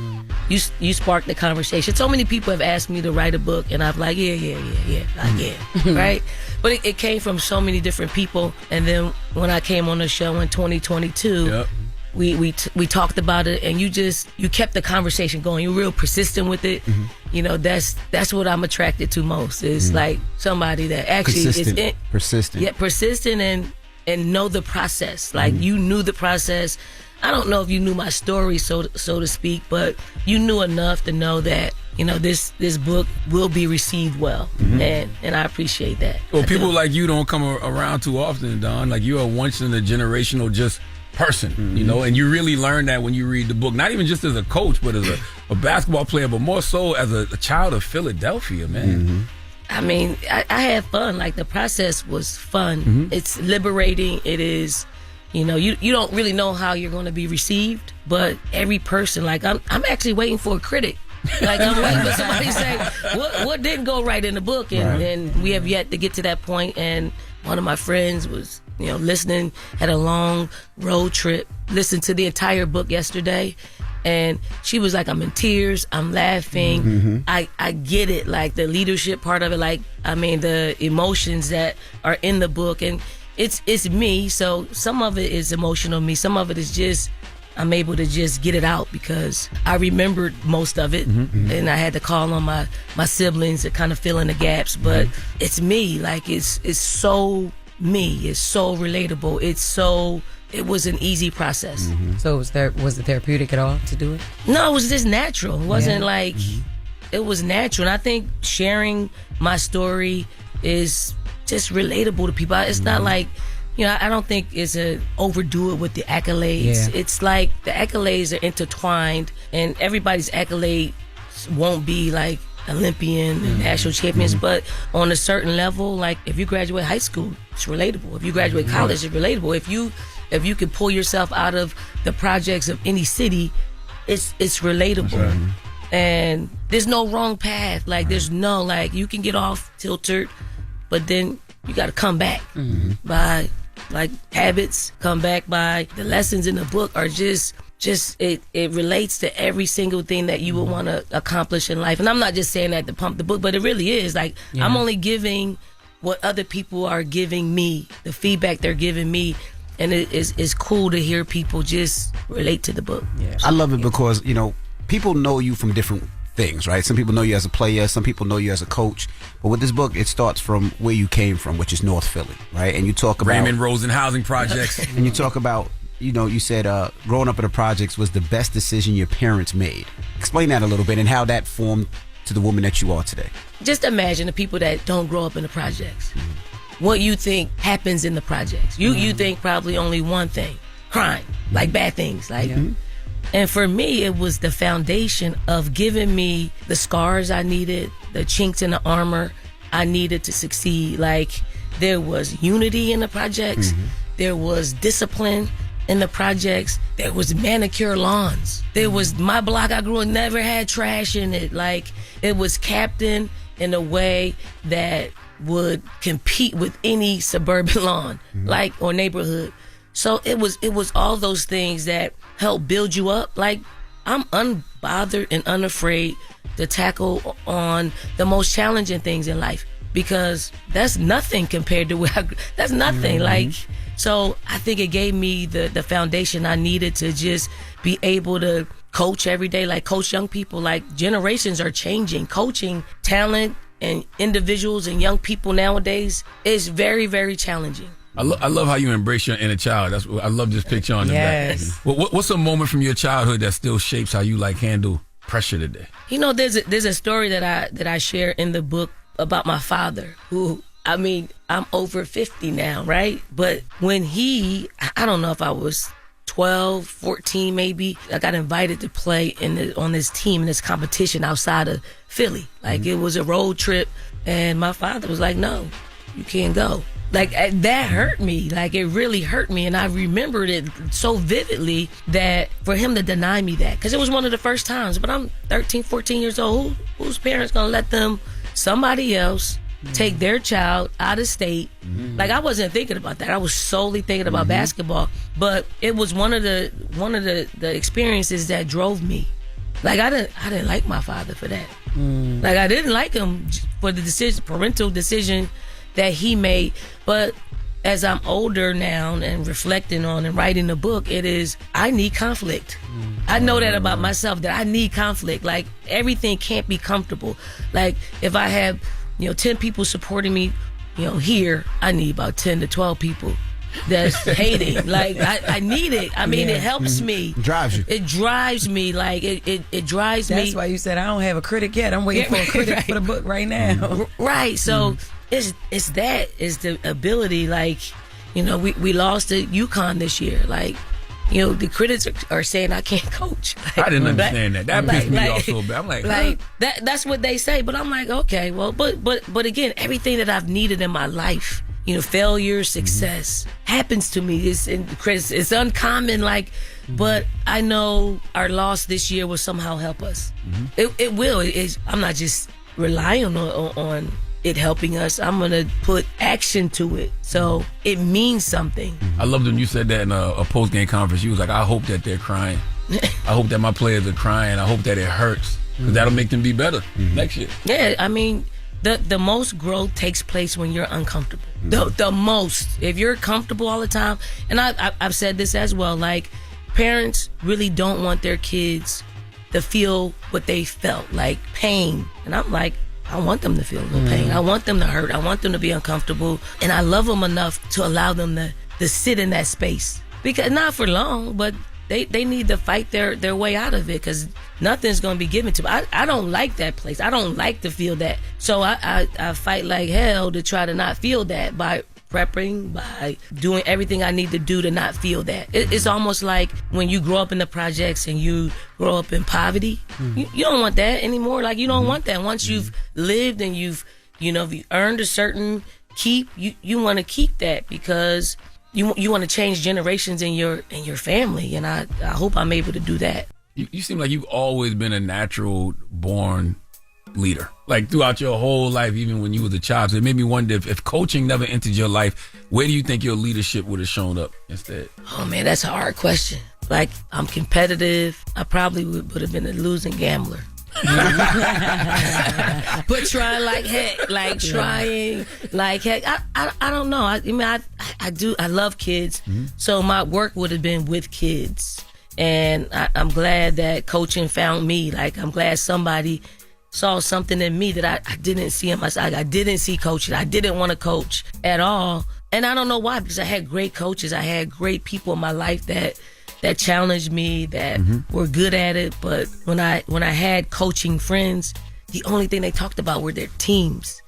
you sparked the conversation. So many people have asked me to write a book, and I'm like, right? But it came from so many different people, and then when I came on the show in 2022. Yep. We talked about it, and you kept the conversation going. You're real persistent with it. Mm-hmm. You know, that's what I'm attracted to most. Is like somebody that actually is persistent. Yeah, persistent and know the process. Like you knew the process. I don't know if you knew my story, so to speak, but you knew enough to know that, you know, this book will be received well, and I appreciate that. Well, people like you don't come around too often, Don. Like, you're a once in a generational just person, you know, and you really learn that when you read the book, not even just as a coach, but as a basketball player, but more so as a child of Philadelphia, man. I mean, I had fun. Like, the process was fun. It's liberating. It is, you know, you don't really know how you're going to be received, but every person, like, I'm actually waiting for a critic. Like, I'm waiting for somebody to say what didn't go right in the book, and we have yet to get to that point. And one of my friends was, listening, had a long road trip, listened to the entire book yesterday. And she was like, I'm in tears, I'm laughing. Mm-hmm. I get it, like the leadership part of it, the emotions that are in the book. And it's me, so some of it is emotional me, some of it is just, I'm able to just get it out because I remembered most of it. Mm-hmm. And I had to call on my siblings to kind of fill in the gaps. But it's me, like it's so me, it's so relatable, it was an easy process. Mm-hmm. So was it therapeutic at all to do it? No, it was just natural. It wasn't it was natural. And I think sharing my story is just relatable to people. It's not like, I don't think it's overdo it with the accolades. Yeah. It's like the accolades are intertwined, and everybody's accolade won't be like Olympian and national champions, but on a certain level, like if you graduate high school, it's relatable. If you graduate college, it's relatable. If you can pull yourself out of the projects of any city, it's relatable. Right. And there's no wrong path. Like there's no, like you can get off tilted, but then you got to come back by like habits, come back by the lessons in the book are just it relates to every single thing that you would want to accomplish in life. And I'm not just saying that to pump the book, but it really is. Like I'm only giving what other people are giving me, the feedback they're giving me. And it's cool to hear people just relate to the book. Yeah. I love it because, people know you from different things, right? Some people know you as a player, some people know you as a coach. But with this book, it starts from where you came from, which is North Philly, right? And you talk about Raymond Rosen housing projects. And you talk about, you said growing up in the projects was the best decision your parents made. Explain that a little bit and how that formed to the woman that you are today. Just imagine the people that don't grow up in the projects. What you think happens in the projects. You think probably only one thing, crime, like bad things. And for me, it was the foundation of giving me the scars I needed, the chinks in the armor I needed to succeed. Like there was unity in the projects. There was discipline in the projects. There was manicure lawns. There was my block I grew up never had trash in it. Like it was captained in a way that would compete with any suburban lawn, or neighborhood. So it was all those things that help build you up. Like I'm unbothered and unafraid to tackle on the most challenging things in life because that's nothing compared to that's nothing. So I think it gave me the foundation I needed to just be able to coach every day, like coach young people. Like generations are changing. Coaching talent and individuals and young people nowadays is very, very challenging. I love how you embrace your inner child. I love this picture on the back. What's a moment from your childhood that still shapes how you handle pressure today? There's a story that I share in the book about my father, who, I'm over 50 now, right? But when I don't know if I was 12, 14 maybe, I got invited to play on this team in this competition outside of Philly. It was a road trip, and my father was like, no, you can't go. That hurt me. It really hurt me. And I remembered it so vividly that for him to deny me that, because it was one of the first times, but I'm 13, 14 years old. Whose parents gonna let somebody else take their child out of state? I wasn't thinking about that. I was solely thinking about basketball. But it was one of the experiences that drove me. I didn't like my father for that. I didn't like him for the parental decision that he made. But as I'm older now and reflecting on and writing the book, I need conflict. I know that about myself, that I need conflict. Everything can't be comfortable. If I have 10 people supporting me, here, I need about 10 to 12 people that's hating. I need it. It helps me. Drives you. It drives me. It drives me. That's why you said I don't have a critic yet. I'm waiting for a critic for the book right now. Right. So it's the ability. We lost to UConn this year. The critics are saying I can't coach. I didn't understand that. That pissed me off so bad. I'm that's what they say. But I'm okay, well, but again, everything that I've needed in my life, failure, success happens to me. It's uncommon. But I know our loss this year will somehow help us. It will. I'm not just relying on it helping us. I'm going to put action to it. So it means something. I loved when you said that in a post-game conference. You was like, I hope that they're crying. I hope that my players are crying. I hope that it hurts. Because that'll make them be better next year. Yeah, I mean, the most growth takes place when you're uncomfortable. The most. If you're comfortable all the time, and I've said this as well, like, parents really don't want their kids to feel what they felt, like pain. And I'm like, I want them to feel the pain. I want them to hurt. I want them to be uncomfortable. And I love them enough to allow them to sit in that space. Because not for long, but they need to fight their way out of it, because nothing's going to be given to them. I don't like that place. I don't like to feel that. So I fight like hell to try to not feel that by prepping, by doing everything I need to do to not feel that. It's almost like when you grow up in the projects and you grow up in poverty, you don't want that anymore. Like, you don't want that. Once you've lived and you've earned a certain keep, you want to keep that, because you want to change generations in your family, and I hope I'm able to do that. You seem like you've always been a natural born leader, like throughout your whole life, even when you was a child. So it made me wonder if coaching never entered your life, where do you think your leadership would have shown up instead? Oh man, that's a hard question. Like, I'm competitive. I probably would have been a losing gambler. But trying like heck, I don't know. I mean, I love kids, so my work would have been with kids, and I'm glad that coaching found me. Like, I'm glad somebody saw something in me that I didn't see in myself. I didn't see coaching. I didn't want to coach at all, and I don't know why, because I had great coaches. I had great people in my life that challenged me, that were good at it. But when I had coaching friends, the only thing they talked about were their teams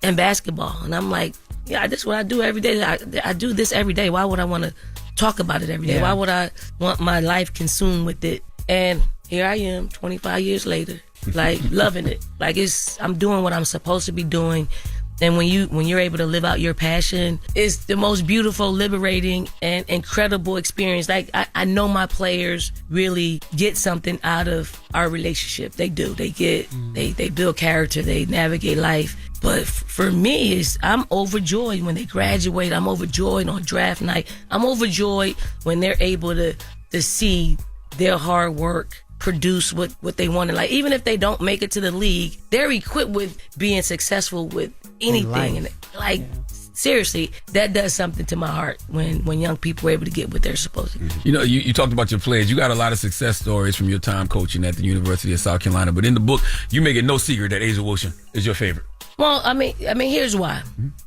and basketball. And I'm like, yeah, this is what I do every day. I do this every day. Why would I want to talk about it every day? Why would I want my life consumed with it? And here I am, 25 years later, like loving it. Like, I'm doing what I'm supposed to be doing. And when you're able to live out your passion, it's the most beautiful, liberating, and incredible experience. Like, I know my players really get something out of our relationship. They do. They build character. They navigate life. But for me, I'm overjoyed when they graduate. I'm overjoyed on draft night. I'm overjoyed when they're able to see their hard work produce what they wanted. Like, even if they don't make it to the league, they're equipped with being successful with anything. And like, seriously, that does something to my heart when young people are able to get what they're supposed to do. You know, you talked about your players. You got a lot of success stories from your time coaching at the University of South Carolina. But in the book, you make it no secret that A'ja Wilson is your favorite. Well, I mean, here's why.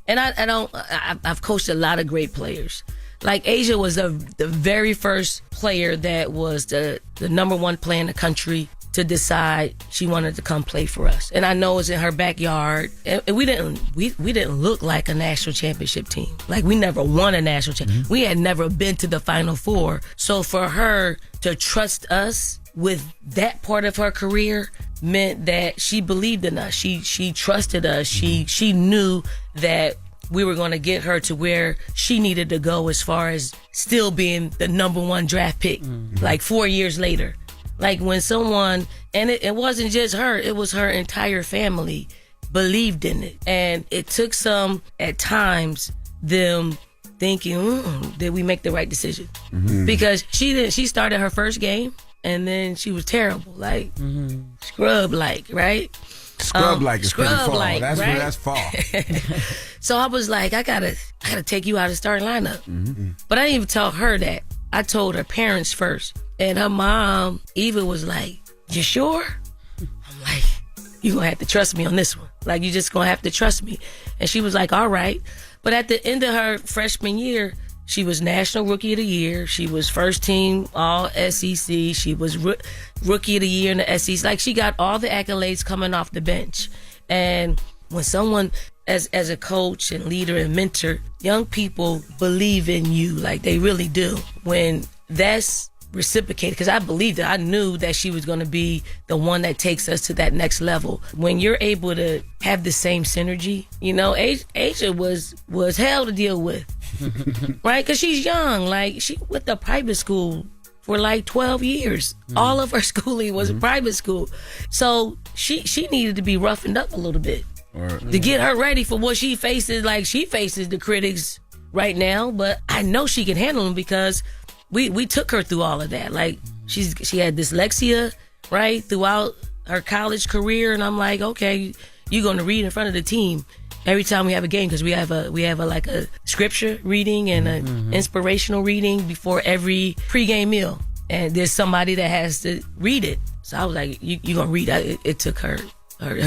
And I've coached a lot of great players. Like, A'ja was the very first player that was the number one player in the country to decide she wanted to come play for us. And I know it was in her backyard. And we didn't look like a national championship team. Like, we never won a national championship. We had never been to the Final Four. So for her to trust us with that part of her career meant that she believed in us. She trusted us. She knew that we were going to get her to where she needed to go as far as still being the number one draft pick, like 4 years later. Like, when someone, and it wasn't just her, it was her entire family believed in it. And it took some, at times, them thinking, did we make the right decision? Because she started her first game, and then she was terrible, like scrub-like, right? Scrub-like is pretty fall. Scrub-like, That's right? where that's fall. So I was like, I gotta take you out of the starting lineup. But I didn't even tell her that. I told her parents first. And her mom, Eva, was like, you sure? I'm like, you gonna have to trust me on this one. Like, you just gonna have to trust me. And she was like, all right. But at the end of her freshman year, she was National Rookie of the Year. She was first team All SEC. She was Rookie of the Year in the SEC. Like, she got all the accolades coming off the bench. And when someone, as a coach and leader and mentor, young people believe in you. Like, they really do. When that's reciprocated, because I believed it. I knew that she was going to be the one that takes us to that next level. When you're able to have the same synergy, you know, A'ja was hell to deal with, right? Because she's young. Like, she went to private school for like 12 years. All of her schooling was private school. So she needed to be roughened up a little bit. to get her ready for what she faces. Like, she faces the critics right now, but I know she can handle them because we took her through all of that. Like, she had dyslexia, right, throughout her college career, and I'm like, okay, you're going to read in front of the team every time we have a game, because we have a scripture reading and an inspirational reading before every pregame meal, and there's somebody that has to read it. So I was like, you're going to read it. It took her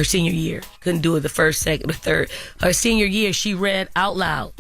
senior year. Couldn't do it the first, second, or third. Her senior year, she read out loud.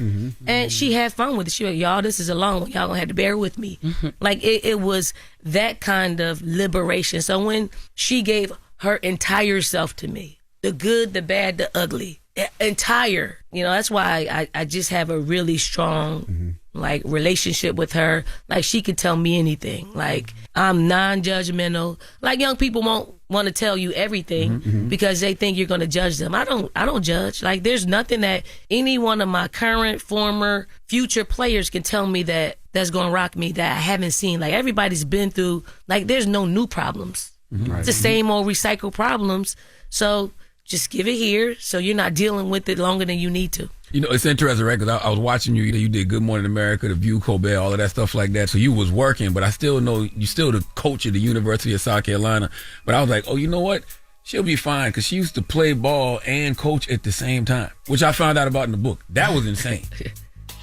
And she had fun with it. She was like, y'all, this is a long one. Y'all going to have to bear with me. Like, it was that kind of liberation. So when she gave her entire self to me, the good, the bad, the ugly, entire, that's why I just have a really strong like relationship with her. Like, she could tell me anything. Like, I'm non-judgmental. Like, young people won't want to tell you everything because they think you're going to judge them. I don't judge. Like, there's nothing that any one of my current, former, future players can tell me that's going to rock me that I haven't seen. Like, everybody's been through, like, there's no new problems. It's the same old recycled problems. So just give it here so you're not dealing with it longer than you need to. It's interesting, right? Because I was watching you. You did Good Morning America, The View, Colbert, all of that stuff like that. So you was working, but I still know you still the coach at the University of South Carolina. But I was like, oh, you know what? She'll be fine because she used to play ball and coach at the same time, which I found out about in the book. That was insane.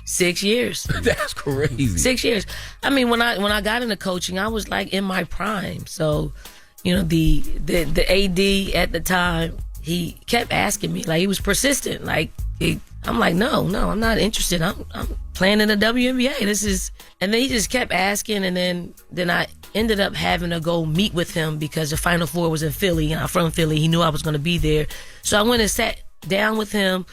6 years. That's crazy. 6 years. I mean, when I got into coaching, I was like in my prime. So, the AD at the time, he kept asking me, like, he was persistent. Like, I'm like, no, I'm not interested. I'm playing in the WNBA. And then he just kept asking, and then I ended up having to go meet with him because the Final Four was in Philly, and I'm from Philly. He knew I was going to be there. So I went and sat down with him,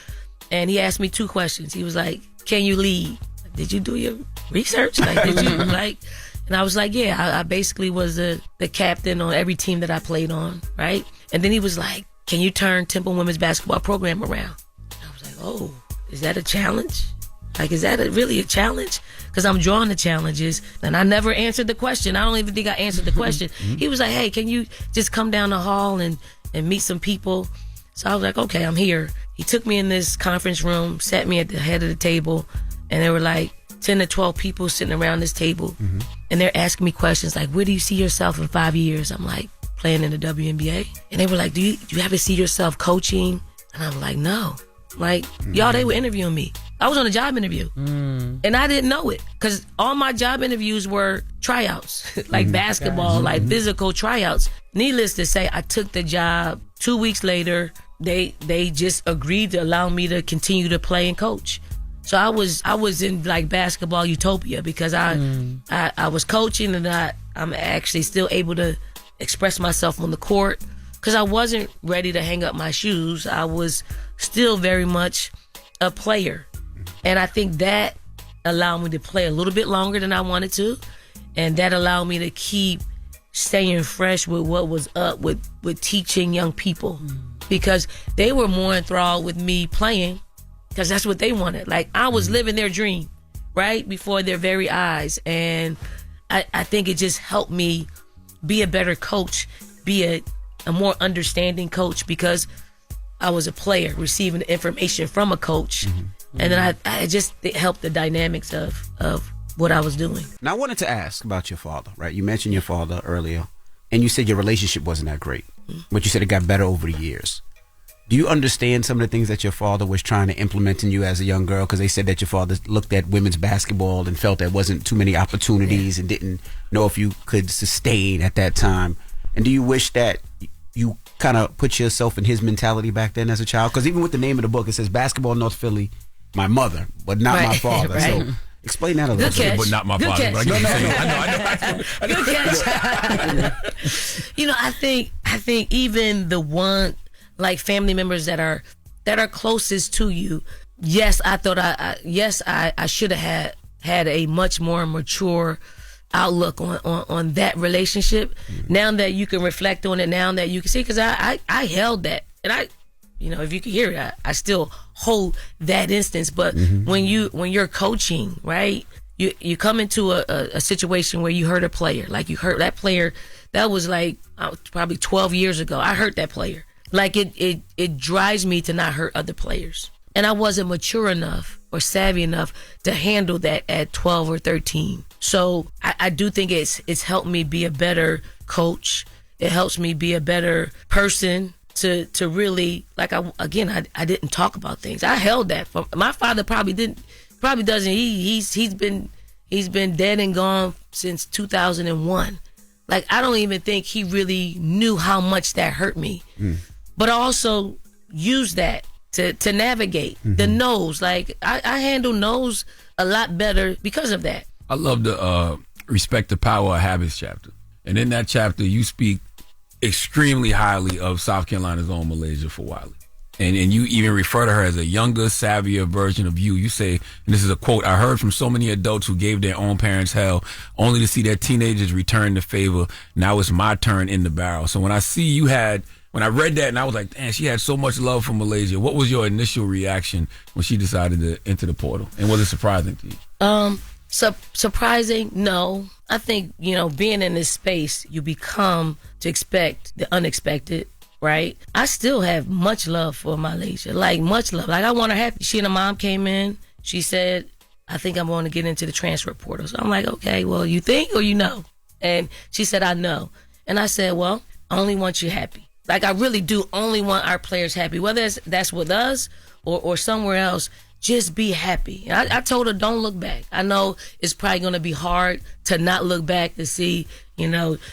and he asked me 2 questions. He was like, can you lead? Did you do your research? Like, did you, like... And I was like, yeah, I basically was the captain on every team that I played on, right? And then he was like, can you turn Temple women's basketball program around? And I was like, oh, is that a challenge? Like, is that really a challenge? Because I'm drawing the challenges, and I never answered the question. I don't even think I answered the question. He was like, hey, can you just come down the hall and meet some people? So I was like, okay, I'm here. He took me in this conference room, sat me at the head of the table, and there were like 10 to 12 people sitting around this table, and they're asking me questions like, where do you see yourself in 5 years? I'm like, playing in the WNBA. And they were like, do you ever see yourself coaching? And I'm like, no. Like, y'all, they were interviewing me. I was on a job interview. And I didn't know it because all my job interviews were tryouts, like basketball, like physical tryouts. Needless to say, I took the job. 2 weeks later, they just agreed to allow me to continue to play and coach. So I was in like basketball utopia because I was coaching, and I'm actually still able to express myself on the court because I wasn't ready to hang up my shoes. I was still very much a player. And I think that allowed me to play a little bit longer than I wanted to. And that allowed me to keep staying fresh with what was up with teaching young people because they were more enthralled with me playing because that's what they wanted. Like, I was living their dream right before their very eyes. And I think it just helped me be a better coach, be a more understanding coach because I was a player receiving information from a coach. And then it helped the dynamics of what I was doing. Now, I wanted to ask about your father, right? You mentioned your father earlier, and you said your relationship wasn't that great, but you said it got better over the years. Do you understand some of the things that your father was trying to implement in you as a young girl? Because they said that your father looked at women's basketball and felt there wasn't too many opportunities and didn't know if you could sustain at that time. And do you wish that you kind of put yourself in his mentality back then as a child? Because even with the name of the book, it says Basketball North Philly, my mother, but not my father. So explain that a little bit. But not my Good father. Catch. But I know. Good catch. I think even the one, like, family members that are closest to you, yes, I thought I should have had a much more mature outlook on that relationship. Now that you can reflect on it, now that you can see, because I held that, and if you can hear it, I still hold that instance. But when you're coaching, right, you come into a situation where you hurt a player, like you hurt that player. That was like probably 12 years ago. I hurt that player. Like it drives me to not hurt other players. And I wasn't mature enough or savvy enough to handle that at 12 or 13. So I do think it's helped me be a better coach. It helps me be a better person to really, like, I didn't talk about things. I held that. My father probably doesn't. He's been dead and gone since 2001. Like, I don't even think he really knew how much that hurt me. But I also use that to navigate the no's. Like, I handle no's a lot better because of that. I love the Respect the Power of Habits chapter. And in that chapter, you speak extremely highly of South Carolina's own Malaysia Fawali. And you even refer to her as a younger, savvier version of you. You say, and this is a quote, "I heard from so many adults who gave their own parents hell only to see their teenagers return the favor. Now it's my turn in the barrel." So when I read that and I was like, damn, she had so much love for Malaysia. What was your initial reaction when she decided to enter the portal? And was it surprising to you? Surprising? No. I think, being in this space, you become to expect the unexpected, right? I still have much love for Malaysia, like much love. Like, I want her happy. She and her mom came in. She said, "I think I'm going to get into the transfer portal." So I'm like, okay, well, you think or you know? And she said, "I know." And I said, well, I only want you happy. Like, I really do only want our players happy, whether that's with us or somewhere else. Just be happy. And I told her, don't look back. I know it's probably going to be hard to not look back to see, you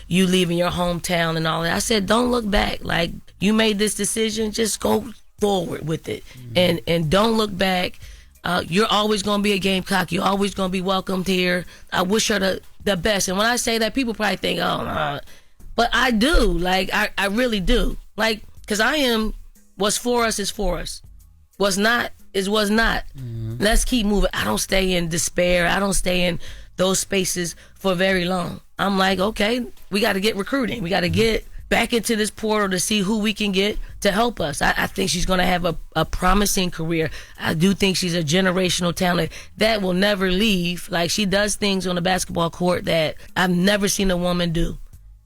leaving your hometown and all that. I said, don't look back. Like, you made this decision, just go forward with it. And don't look back. You're always going to be a Gamecock. You're always going to be welcomed here. I wish her the best. And when I say that, people probably think, oh, no. But I do. Like, I really do. Like, because what's for us is for us. What's not is what's not. Let's keep moving. I don't stay in despair. I don't stay in those spaces for very long. I'm like, okay, we got to get recruiting. We got to get back into this portal to see who we can get to help us. I think she's going to have a promising career. I do think she's a generational talent that will never leave. Like, she does things on the basketball court that I've never seen a woman do.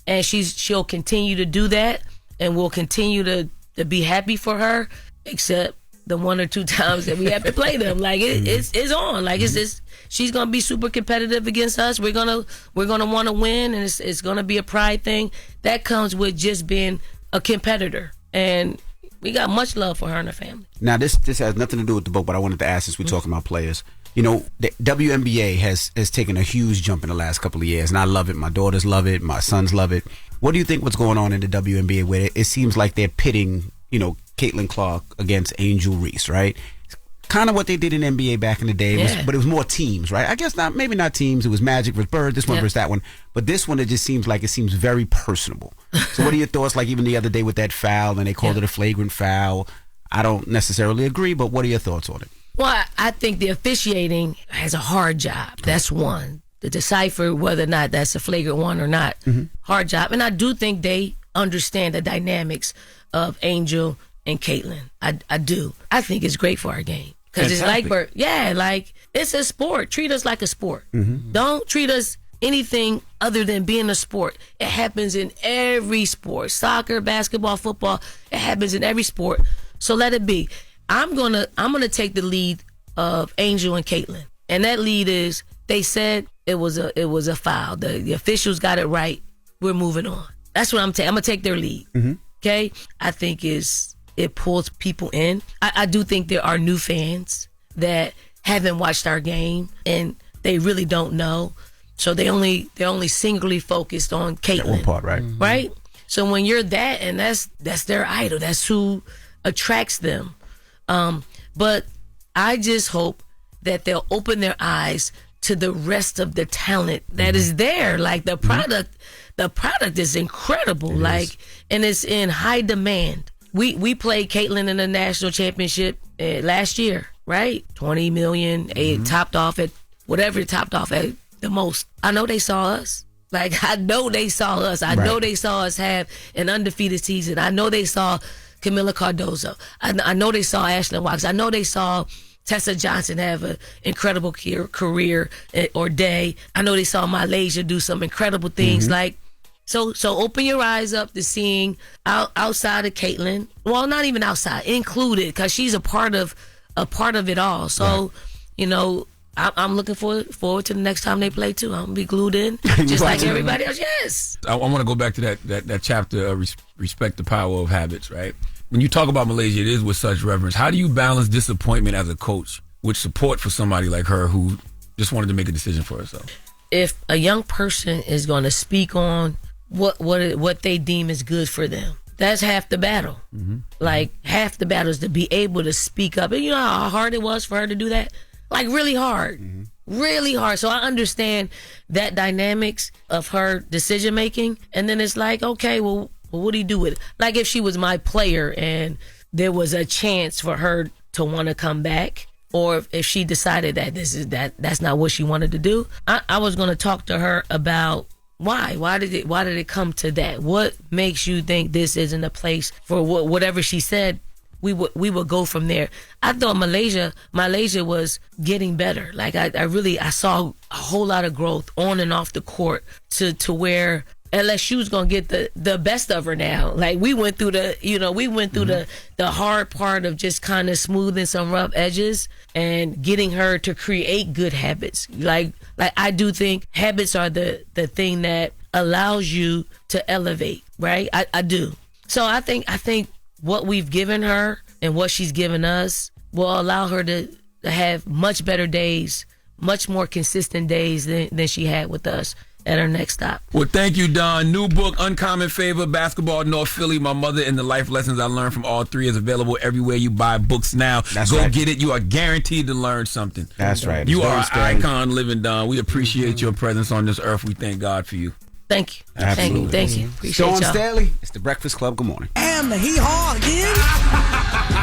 And she'll continue to do that, and we'll continue to be happy for her, except the one or two times that we have to play them. Like, it's on. Like, she's gonna be super competitive against us. We're gonna want to win, and it's gonna be a pride thing that comes with just being a competitor. And we got much love for her and her family. Now, this has nothing to do with the book, but I wanted to ask, since we're talking about players. The WNBA has taken a huge jump in the last couple of years, and I love it. My daughters love it. My sons love it. What do you think what's going on in the WNBA where it seems like they're pitting, Caitlin Clark against Angel Reese, right? Kind of what they did in NBA back in the day, but it was more teams, right? I guess maybe not teams. It was Magic versus Bird, this one versus that one. But this one, it just seems very personable. So what are your thoughts? Like, even the other day with that foul, and they called it a flagrant foul. I don't necessarily agree, but what are your thoughts on it? Well, I think the officiating has a hard job. That's one. To decipher whether or not that's a flagrant one or not. Hard job. And I do think they understand the dynamics of Angel and Caitlin. I do. I think it's great for our game. Because it's like, it's a sport. Treat us like a sport. Don't treat us anything other than being a sport. It happens in every sport. Soccer, basketball, football. It happens in every sport. So let it be. I'm gonna take the lead of Angel and Caitlin. And that lead is, they said it was a foul. The officials got it right. We're moving on. That's what I'm taking. I'm gonna take their lead. Okay? I think it pulls people in. I do think there are new fans that haven't watched our game and they really don't know. So they're only singly focused on Caitlin. That one part, right? Right? So when you're that, and that's their idol, that's who attracts them. But I just hope that they'll open their eyes to the rest of the talent that is there. Like, the product is incredible. And it's in high demand. We played Caitlin in the national championship last year, right? 20 million, topped off at whatever it topped off at the most. I know they saw us. Like, I know they saw us. I know they saw us have an undefeated season. I know they saw Camila Cardozo. I know they saw Ashlyn Wax. I know they saw Tessa Johnson have an incredible career or day. I know they saw Malaysia do some incredible things. Like, So open your eyes up to seeing outside of Caitlyn. Well, not even outside, included, because she's a part of it all. So, you know, I'm looking forward to the next time they play too. I'm gonna be glued in, just like everybody else. Yes. I want to go back to that chapter, respect the power of habits, right? When you talk about Malaysia, it is with such reverence. How do you balance disappointment as a coach with support for somebody like her who just wanted to make a decision for herself? If a young person is going to speak on what they deem is good for them, that's half the battle. Mm-hmm. Like, half the battle is to be able to speak up. And you know how hard it was for her to do that? Like, really hard. Mm-hmm. Really hard. So I understand that dynamics of her decision making. And then it's like, okay, well, what do you do with it? Like, if she was my player and there was a chance for her to want to come back, or if she decided that that's not what she wanted to do, I was going to talk to her about why did it come to that? What makes you think this isn't a place for whatever she said? We would go from there. I thought Malaysia was getting better. Like, I saw a whole lot of growth on and off the court to where LSU's gonna get the best of her now. Like, we went through the hard part of just kind of smoothing some rough edges and getting her to create good habits. Like I do think habits are the thing that allows you to elevate, right? I do. So I think what we've given her and what she's given us will allow her to have much better days, much more consistent days than she had with us at her next stop. Well, thank you, Don. New book, Uncommon Favor, Basketball North Philly, My Mother and the Life Lessons I Learned from All Three is available everywhere you buy books now. Go get it. You are guaranteed to learn something. That's right. You are an icon living, Don. We appreciate your presence on this earth. We thank God for you. Thank you. Absolutely. Thank you. Appreciate Sean y'all. Staley, it's the Breakfast Club. Good morning. Damn, he hard, dude.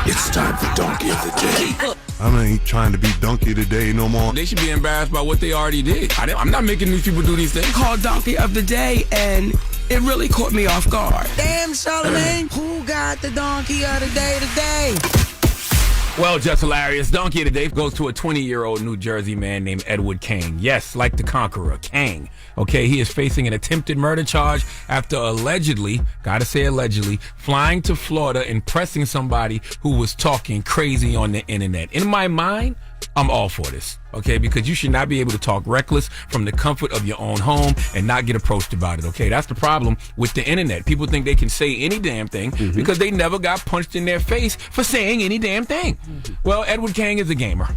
It's time for Donkey of the Day. I ain't trying to be Donkey today no more. They should be embarrassed by what they already did. I'm not making these people do these things. Called Donkey of the Day, and it really caught me off guard. Damn, Charlamagne, who got the Donkey of the Day today? Well, Jess Hilarious, Donkey of the Day goes to a 20-year-old New Jersey man named Edward Kang. Yes, like the Conqueror, Kang. Okay, he is facing an attempted murder charge after allegedly, gotta say allegedly, flying to Florida and pressing somebody who was talking crazy on the internet. In my mind, I'm all for this, okay? Because you should not be able to talk reckless from the comfort of your own home and not get approached about it, okay? That's the problem with the internet. People think they can say any damn thing because they never got punched in their face for saying any damn thing. Well, Edward Kang is a gamer,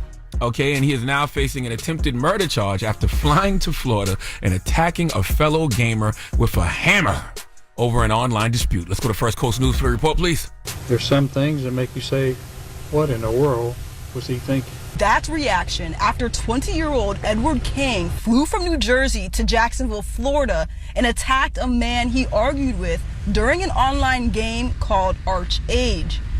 okay? And he is now facing an attempted murder charge after flying to Florida and attacking a fellow gamer with a hammer over an online dispute. Let's go to First Coast News for the report, please. There's some things that make you say, what in the world was he thinking? That's reaction after 20-year-old Edward Kang flew from New Jersey to Jacksonville, Florida, and attacked a man he argued with during an online game called Arce.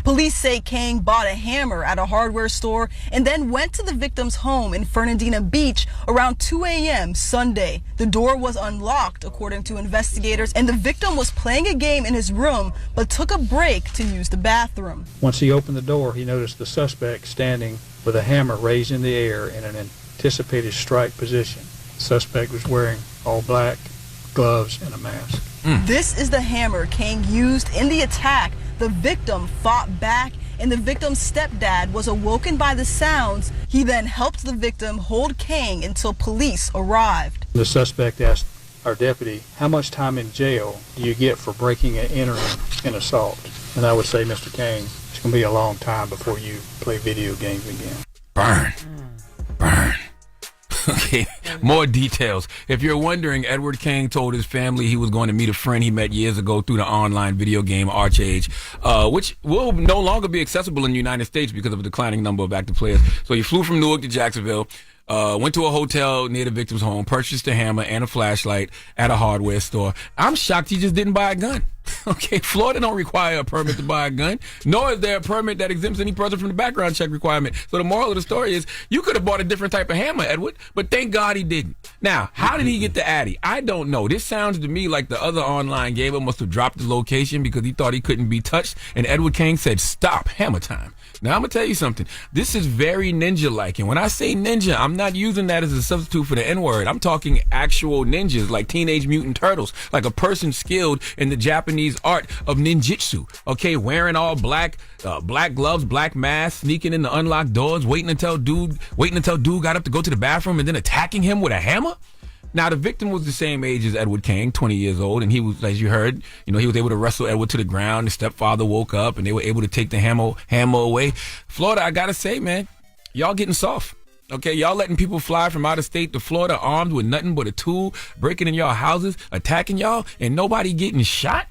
Police say Kang bought a hammer at a hardware store and then went to the victim's home in Fernandina Beach around 2 a.m. Sunday. The door was unlocked, according to investigators, and the victim was playing a game in his room but took a break to use the bathroom. Once he opened the door, he noticed the suspect standing with a hammer raised in the air in an anticipated strike position. The suspect was wearing all black, gloves, and a mask. This is the hammer Kang used in the attack. The victim fought back, and the victim's stepdad was awoken by the sounds. He then helped the victim hold Kang until police arrived. The suspect asked our deputy, how much time in jail do you get for breaking and entering an assault? And I would say, Mr. Kang, it's going to be a long time before you play video games again. Burn. Okay, more details. If you're wondering, Edward Kang told his family he was going to meet a friend he met years ago through the online video game Arce, which will no longer be accessible in the United States because of a declining number of active players. So he flew from Newark to Jacksonville, went to a hotel near the victim's home, purchased a hammer and a flashlight at a hardware store. I'm shocked he just didn't buy a gun. Okay, Florida don't require a permit to buy a gun, nor is there a permit that exempts any person from the background check requirement. So the moral of the story is you could have bought a different type of hammer, Edward, but thank God he didn't. Now, how did he get the Addy? I don't know. This sounds to me like the other online gamer must have dropped the location because he thought he couldn't be touched, and Edward King said, stop, hammer time. Now, I'm going to tell you something. This is very ninja-like, and when I say ninja, I'm not using that as a substitute for the N-word. I'm talking actual ninjas, like Teenage Mutant Turtles, like a person skilled in the Japanese art of ninjutsu, okay, wearing all black gloves, black mask, sneaking in the unlocked doors, waiting until dude got up to go to the bathroom, and then attacking him with a hammer. Now, the victim was the same age as Edward King, 20 years old, and he was, as you heard, he was able to wrestle Edward to the ground. The stepfather woke up, and they were able to take the hammer away. Florida, I gotta say, man, y'all getting soft. Okay, y'all letting people fly from out of state to Florida armed with nothing but a tool, breaking in y'all houses, attacking y'all, and nobody getting shot?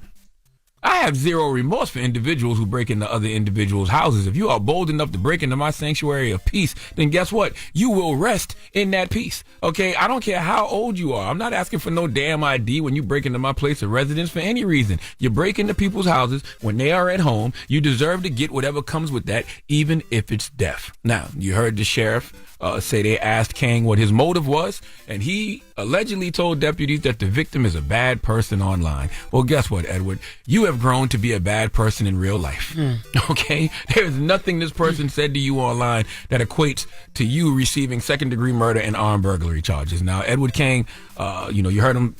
I have zero remorse for individuals who break into other individuals' houses. If you are bold enough to break into my sanctuary of peace, then guess what? You will rest in that peace. Okay, I don't care how old you are. I'm not asking for no damn ID when you break into my place of residence for any reason. You break into people's houses when they are at home. You deserve to get whatever comes with that, even if it's death. Now, you heard the sheriff say they asked King what his motive was, and he allegedly told deputies that the victim is a bad person online. Well, guess what, Edward? You have grown to be a bad person in real life. Okay? There's nothing this person said to you online that equates to you receiving second-degree murder and armed burglary charges. Now, Edward King, you heard him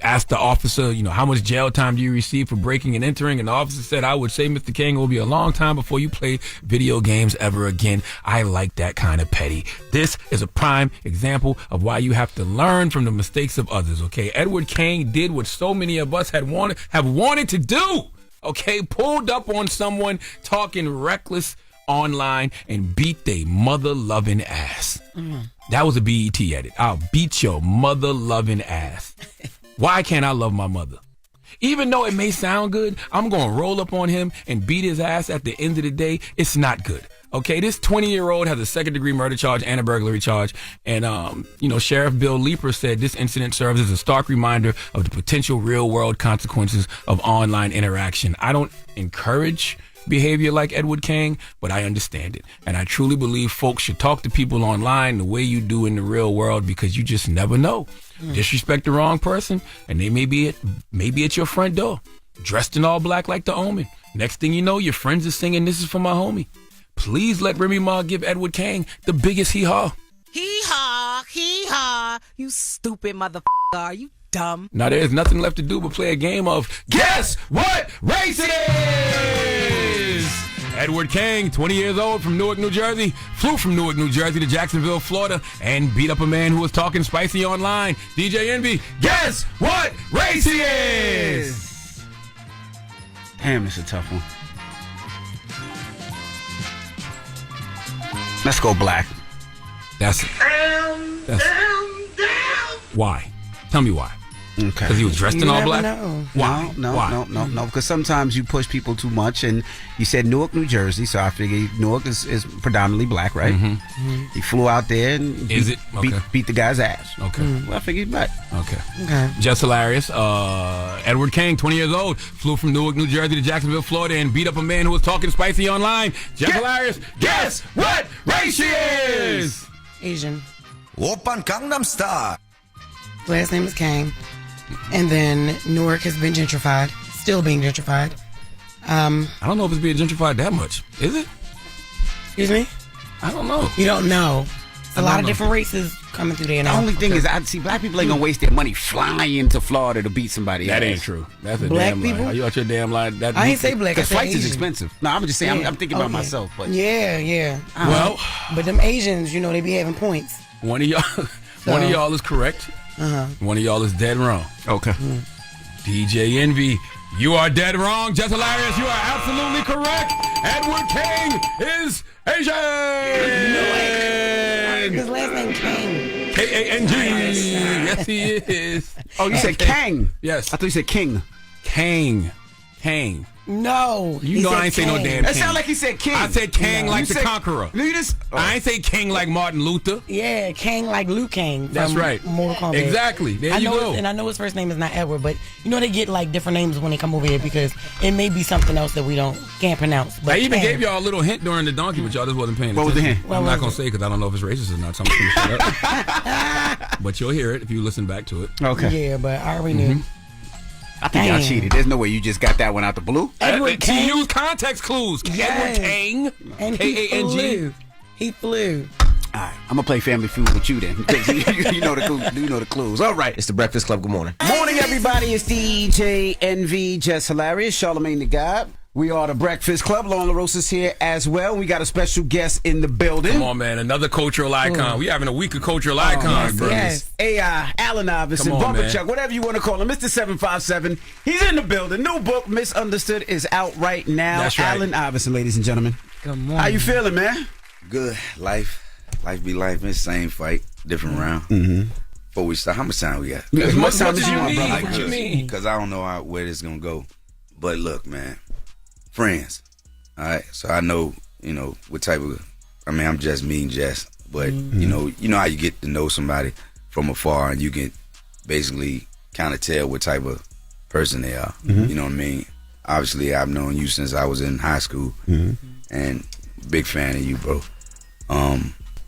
asked the officer, how much jail time do you receive for breaking and entering? And the officer said, I would say, Mr. King, it will be a long time before you play video games ever again. I like that kind of petty. This is a prime example of why you have to learn from the mistakes of others, okay? Edward King did what so many of us have wanted to do, okay? Pulled up on someone talking reckless online and beat they mother-loving ass. That was a BET edit. I'll beat your mother-loving ass. Why can't I love my mother? Even though it may sound good, I'm going to roll up on him and beat his ass at the end of the day. It's not good. Okay, this 20-year-old has a second-degree murder charge and a burglary charge. And, Sheriff Bill Leeper said this incident serves as a stark reminder of the potential real-world consequences of online interaction. I don't encourage behavior like Edward King, but I understand it. And I truly believe folks should talk to people online the way you do in the real world, because you just never know. Disrespect the wrong person, and they may be at your front door, dressed in all black like the Omen. Next thing you know, your friends are singing "This Is For My Homie." Please let Remy Ma give Edward King the biggest hee-haw. Hee-haw, hee-haw, you stupid motherfucker, are you dumb? Now there's nothing left to do but play a game of Guess What Race It Is! Edward King, 20 years old, from Newark, New Jersey, flew from Newark, New Jersey to Jacksonville, Florida, and beat up a man who was talking spicy online. DJ Envy, guess what race he is? Damn, it's a tough one. Let's go black. That's why? Tell me why. Okay. Because he was dressed in all black? Why? No. Because sometimes you push people too much, and you said Newark, New Jersey, so I figured Newark is predominantly black, right? Mm-hmm. He flew out there and beat the guy's ass. Okay. Well, I figured he's black. Okay. Jess Hilarious. Edward King, 20 years old, flew from Newark, New Jersey to Jacksonville, Florida, and beat up a man who was talking spicy online. Jess Hilarious, guess what race she is? Asian. Oppan Gangnam Style. Last name is Kang. And then Newark has been gentrified, still being gentrified. I don't know if it's being gentrified that much. Is it? Excuse me? I don't know. You don't know. A lot of different races coming through there now. The only thing is, I see black people ain't gonna waste their money flying to Florida to beat somebody. That ain't true. That's a black damn people? lie. Are you out your damn lie? I ain't say black. Because I said flights is Asian. expensive. No, I'm just saying. I'm thinking about myself. But yeah. Well, but them Asians, they be having points. One of y'all is correct. One of y'all is dead wrong. Okay. DJ Envy, you are dead wrong. Jess Hilarious, you are absolutely correct. Edward King is Asian. His last name King. K-A-N-G. Yes, he is. Oh, you said Kang. Yes. I thought you said King. Kang. Kang. No. You know I ain't say no damn That king. sound like he said king. I said Kang No. like You the said- Conqueror. You just, I ain't say King like Martin Luther. Yeah, Kang like Liu Kang. That's from right. Mortal Kombat. Exactly. There I you know go. And I know his first name is not Edward, but you know they get like different names when they come over here because it may be something else that we can't pronounce. But I even Kang. gave y'all a little hint during the donkey, but y'all just wasn't paying What attention. was the hint? What I'm was not going it? to say because I don't know if it's racist or not, so I'm just going to shut up. But you'll hear it if you listen back to it. Okay. Yeah, but I already knew. I think y'all Damn. cheated. There's no way you just got that one out the blue. Edward To Kang. use context clues. Yes. Edward Kang. And he K-A-N-G. flew. He flew. All right, I'm gonna play Family Feud with you then, because you know the clues. All right, It's the Breakfast Club. Good morning. morning everybody. It's DJ NV, Jess Hilarious, Charlamagne the God. We are the Breakfast Club. Loren LoRosa is here as well. We got a special guest in the building. Come on, man. Another cultural icon. We having a week of cultural icons, bro. Yes. AI, Allen Iverson, Come on, Bumper man. Chuck, whatever you want to call him, Mr. 757. He's in the building. New book, Misunderstood, is out right now. That's right. Allen Iverson, ladies and gentlemen. Good morning. How you feeling, man? Good. Life be life. It's same fight, different round. Mm-hmm. Before we start, how much time we got? As much time What as do you you want, need? brother. What you mean? Because I don't know where this is going to go. But look, man. Friends. All right. So I know, what type of, I'm just meeting Jess. But, you know how you get to know somebody from afar and you can basically kind of tell what type of person they are. Mm-hmm. You know what I mean? Obviously, I've known you since I was in high school. Mm-hmm. And big fan of you, bro.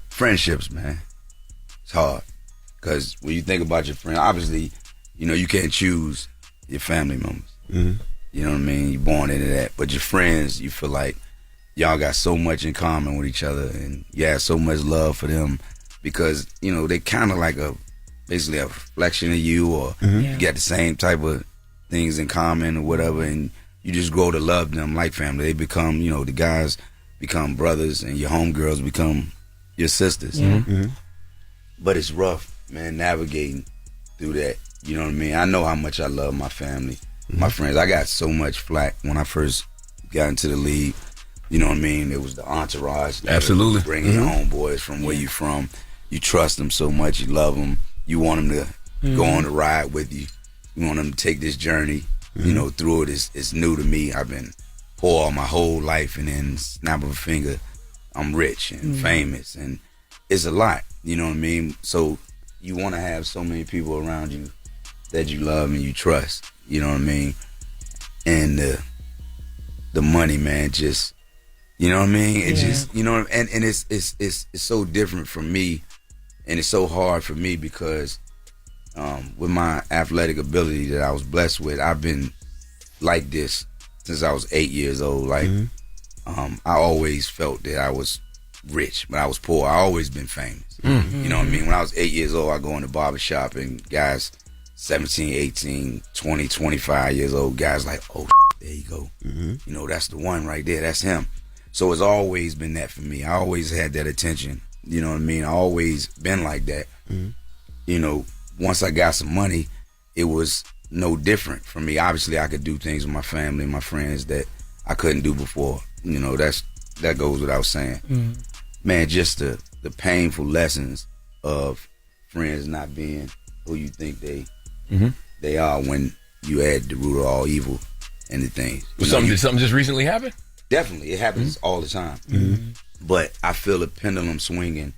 Friendships, man. It's hard. Because when you think about your friend, obviously, you can't choose your family members. Mm-hmm. You know what I mean? You're born into that. But your friends, you feel like y'all got so much in common with each other and you have so much love for them because, they kind of like basically a reflection of you or you got the same type of things in common or whatever and you just grow to love them like family. They become, the guys become brothers and your homegirls become your sisters. Mm-hmm. But it's rough, man, navigating through that. You know what I mean? I know how much I love my family, my friends. I got so much flack when I first got into the league. You know what I mean? It was the entourage. Absolutely. Bringing your homeboys from where you from. You trust them so much. You love them. You want them to go on the ride with you. You want them to take this journey, through it. It's new to me. I've been poor my whole life and then snap of a finger, I'm rich and famous. And it's a lot, you know what I mean? So you want to have so many people around you that you love and you trust, you know what I mean? And the money, man, just, you know what I mean? It just, and it's so different from me and it's so hard for me because with my athletic ability that I was blessed with, I've been like this since I was 8 years old. Like, I always felt that I was rich, but I was poor. I always been famous. You know what I mean? When I was 8 years old, I go in the barbershop and guys 17, 18, 20, 25 years old, guys like, oh, there you go. That's the one right there. That's him. So it's always been that for me. I always had that attention. You know what I mean? I always been like that. Once I got some money, it was no different for me. Obviously, I could do things with my family and my friends that I couldn't do before. That goes without saying. Man, just the painful lessons of friends not being who you think they are when you add the root of all evil and the things. Did something just recently happen? Definitely. It happens all the time. But I feel the pendulum swinging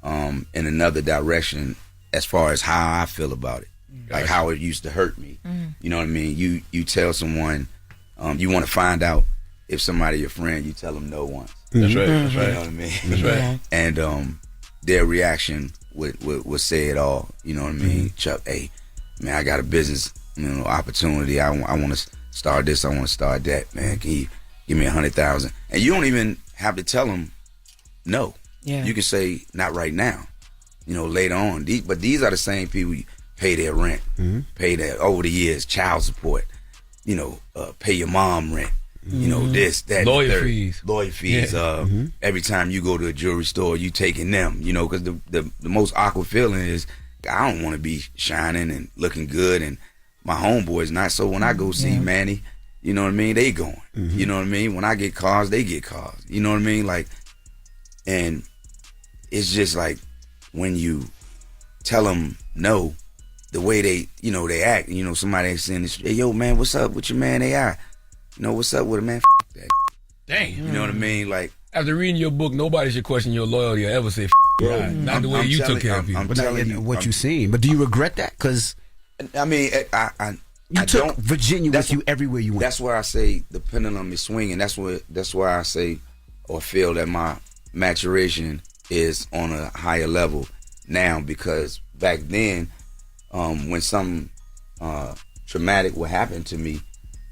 in another direction as far as how I feel about it. Like how it used to hurt me. You know what I mean? You tell someone, you want to find out if somebody your friend, you tell them no once. That's right. That's right. You know what I mean? That's right. And their reaction would say it all. You know what I mean? Chuck, hey, man, I got a business opportunity. I want to start this. I want to start that. Man, can you give me $100,000? And you don't even have to tell them no. Yeah. You can say not right now. Later on. But these are the same people you pay their rent, pay their over the years child support. Pay your mom rent. This, that, lawyer fees. Yeah. Every time you go to a jewelry store, you taking them. Because the most awkward feeling is I don't want to be shining and looking good, and my homeboys not. So when I go see Manny, you know what I mean, they going. You know what I mean. When I get cars, they get cars. You know what I mean, like, and it's just like when you tell them no, the way they act. Somebody saying this, hey, yo, man, what's up with your man AI? what's up with it, man? That. Dang. You know what I mean? Like, after reading your book, nobody should question your loyalty or ever say bro, not the way you took care of people. I'm telling you what you seen. But do you regret that? Because I mean, you took Virginia with you everywhere you went. That's why I say the pendulum is swinging. That's why I say or feel that my maturation is on a higher level now, because back then, when something traumatic would happen to me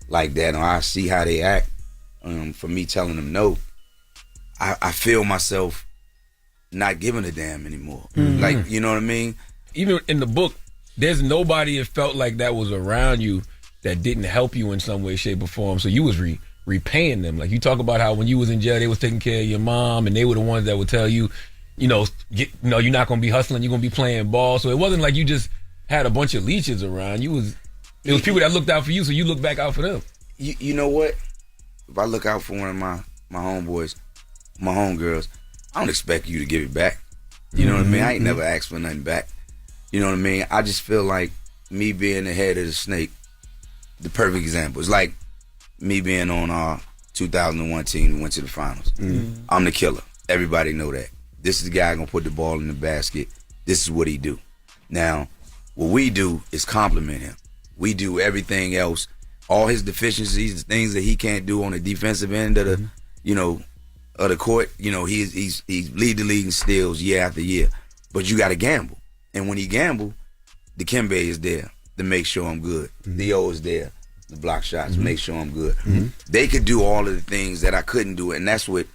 like that, or I see how they act, for me telling them no, I feel myself not giving a damn anymore. Like, you know what I mean? Even in the book, there's nobody that felt like that was around you that didn't help you in some way, shape, or form. So you was repaying them. Like, you talk about how when you was in jail, they was taking care of your mom, and they were the ones that would tell you, you're not going to be hustling, you're going to be playing ball. So it wasn't like you just had a bunch of leeches around. It was people that looked out for you, so you look back out for them. You know what? If I look out for one of my homeboys, my homegirls, I don't expect you to give it back. You know what I mean? I ain't never asked for nothing back. You know what I mean? I just feel like me being the head of the snake, the perfect example. It's like me being on our 2001 team who went to the finals. I'm the killer. Everybody know that. This is the guy gonna put the ball in the basket. This is what he do. Now, what we do is compliment him. We do everything else. All his deficiencies, the things that he can't do on the defensive end of the, of the court, he's lead the league in steals year after year. But you got to gamble. And when he gamble, the Dikembe is there to make sure I'm good. Theo is there to block shots, make sure I'm good. They could do all of the things that I couldn't do, and that's what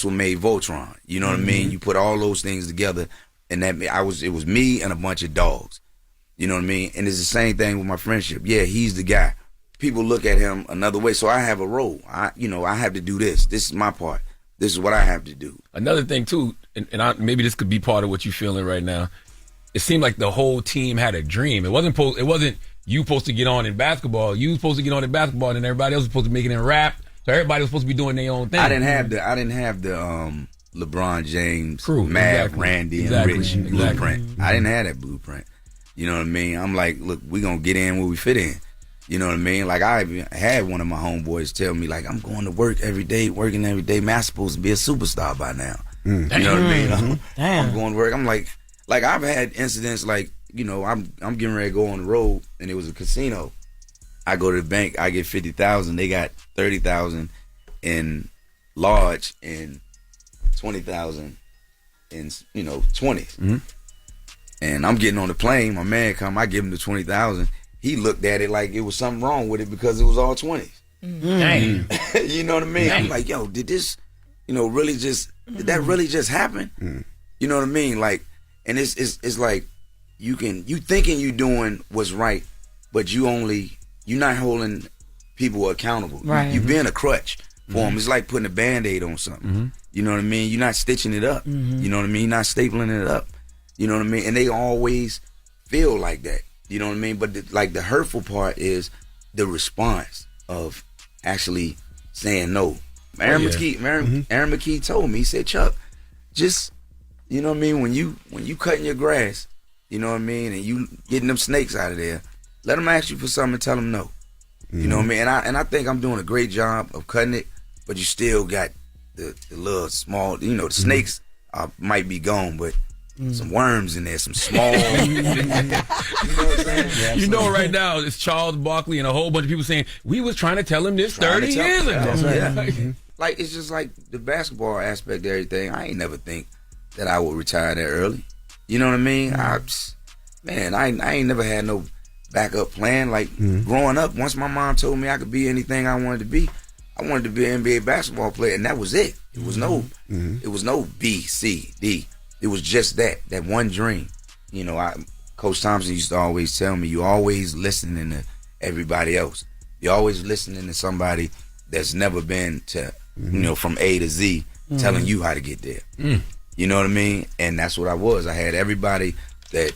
made Voltron. You know what I mean? You put all those things together, and it was me and a bunch of dogs. You know what I mean? And it's the same thing with my friendship. Yeah, he's the guy. People look at him another way, so I have a role. I have to do this. This is my part. This is what I have to do. Another thing too, and maybe this could be part of what you're feeling right now. It seemed like the whole team had a dream. It wasn't you supposed to get on in basketball. You was supposed to get on in basketball, and everybody else was supposed to make it in rap. So everybody was supposed to be doing their own thing. I didn't have the LeBron James, crew, Mav, Randy, and Rich blueprint. I didn't have that blueprint. You know what I mean? I'm like, look, we gonna get in where we fit in. You know what I mean? Like, I had one of my homeboys tell me, like, I'm going to work every day, working every day. Man, I'm supposed to be a superstar by now. You know what I mean? I'm going to work. I'm like I've had incidents like, I'm getting ready to go on the road, and it was a casino. I go to the bank, I get $50,000. They got $30,000 in large and $20,000 in 20s. And I'm getting on the plane. My man come, I give him the $20,000. He looked at it like it was something wrong with it because it was all 20s. Dang. You know what I mean? Dang. I'm like, yo, did this, did that really just happen? You know what I mean? Like, and it's like you thinking you doing what's right, but you're not holding people accountable. Right. You being a crutch for them. It's like putting a Band-Aid on something. You know what I mean? You're not stitching it up. You know what I mean? You're not stapling it up. You know what I mean? And they always feel like that. You know what I mean? But the hurtful part is the response of actually saying no. Aaron McKee told me, he said, Chuck, just, you know what I mean, when you cutting your grass, you know what I mean, and you getting them snakes out of there, let them ask you for something and tell them no. You know what I mean? And I think I'm doing a great job of cutting it, but you still got the little small, the snakes might be gone, but some worms in there, some small. You know what I'm saying? Right now it's Charles Barkley and a whole bunch of people saying we was trying to tell him this 30 years ago. That's right. Yeah. Like, it's just like the basketball aspect of everything. I ain't never think that I would retire that early. You know what I mean? I ain't never had no backup plan. Like, growing up, once my mom told me I could be anything I wanted to be an NBA basketball player, and that was it. It was no B, C, D. It was just that one dream. Coach Thompson used to always tell me, you always listening to everybody else. You're always listening to somebody that's never been to, from A to Z, telling you how to get there. You know what I mean? And that's what I was. I had everybody that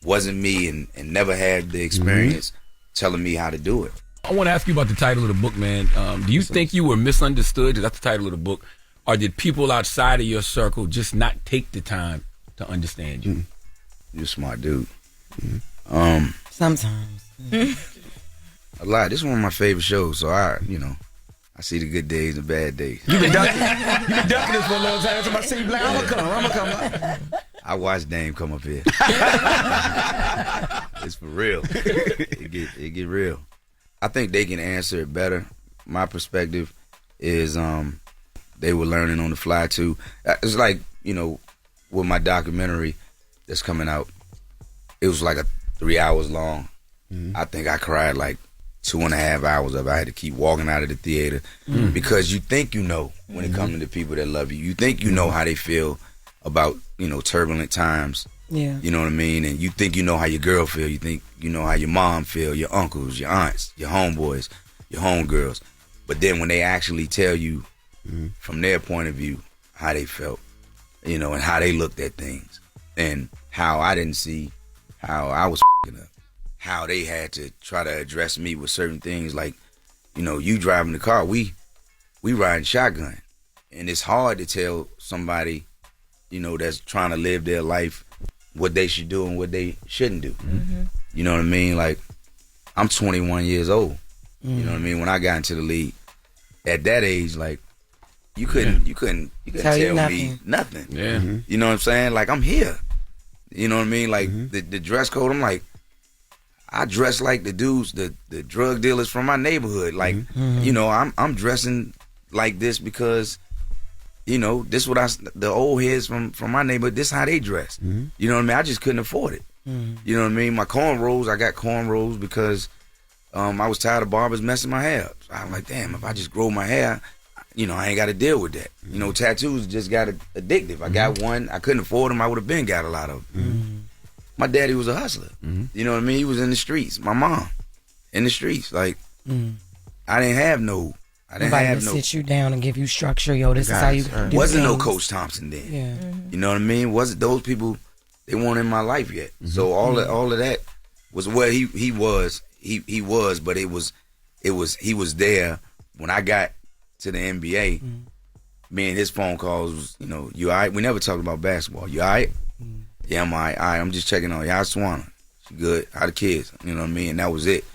wasn't me and never had the experience telling me how to do it. I want to ask you about the title of the book, man. Do you think you were misunderstood? That's the title of the book. Or did people outside of your circle just not take the time to understand you? You're a smart dude. Sometimes. A lot. This is one of my favorite shows, so I see the good days and bad days. You been ducking this for a long time. Somebody say, like, I'm gonna come up. I watched Dame come up here. It's for real. It get real. I think they can answer it better. My perspective is they were learning on the fly too. It's like, with my documentary that's coming out, it was like 3 hours long. Mm-hmm. I think I cried like 2.5 hours of it. I had to keep walking out of the theater because you think when it comes to the people that love you. You think how they feel about, turbulent times. Yeah. You know what I mean? And you think how your girl feel. You think how your mom feel, your uncles, your aunts, your homeboys, your homegirls. But then when they actually tell you from their point of view how they felt, and how they looked at things and how I didn't see how I was f***ing up, how they had to try to address me with certain things like, you driving the car, we riding shotgun. And it's hard to tell somebody, that's trying to live their life what they should do and what they shouldn't do. Mm-hmm. You know what I mean? Like, I'm 21 years old. You know what I mean? When I got into the league, at that age, like, you couldn't tell me nothing. Yeah. Mm-hmm. You know what I'm saying? Like, I'm here. You know what I mean? Like, the dress code, I'm like, I dress like the dudes, the drug dealers from my neighborhood. Like, I'm dressing like this because, this what the old heads from my neighborhood, this how they dress. Mm-hmm. You know what I mean? I just couldn't afford it. Mm-hmm. You know what I mean? My cornrows, I got cornrows because I was tired of barbers messing my hair up. So I'm like, damn, if I just grow my hair, I ain't got to deal with that. Tattoos just got addictive. I got one. I couldn't afford them. I would have been got a lot of them. Mm-hmm. My daddy was a hustler. Mm-hmm. You know what I mean? He was in the streets. My mom, in the streets. Like, I didn't have no. Nobody to sit you down and give you structure. Yo, this is how you do Wasn't things. No Coach Thompson then. Yeah. Mm-hmm. You know what I mean? Wasn't those people? They weren't in my life yet. Mm-hmm. So all of that was where he was. He was, but he was there when I got to the NBA. Mm-hmm. Me and his phone calls was, you all right? We never talked about basketball. You all right? Mm-hmm. Yeah, I'm all right. All right, I'm just checking on you. How's Swana? She good? How the kids? You know what I mean? And that was it.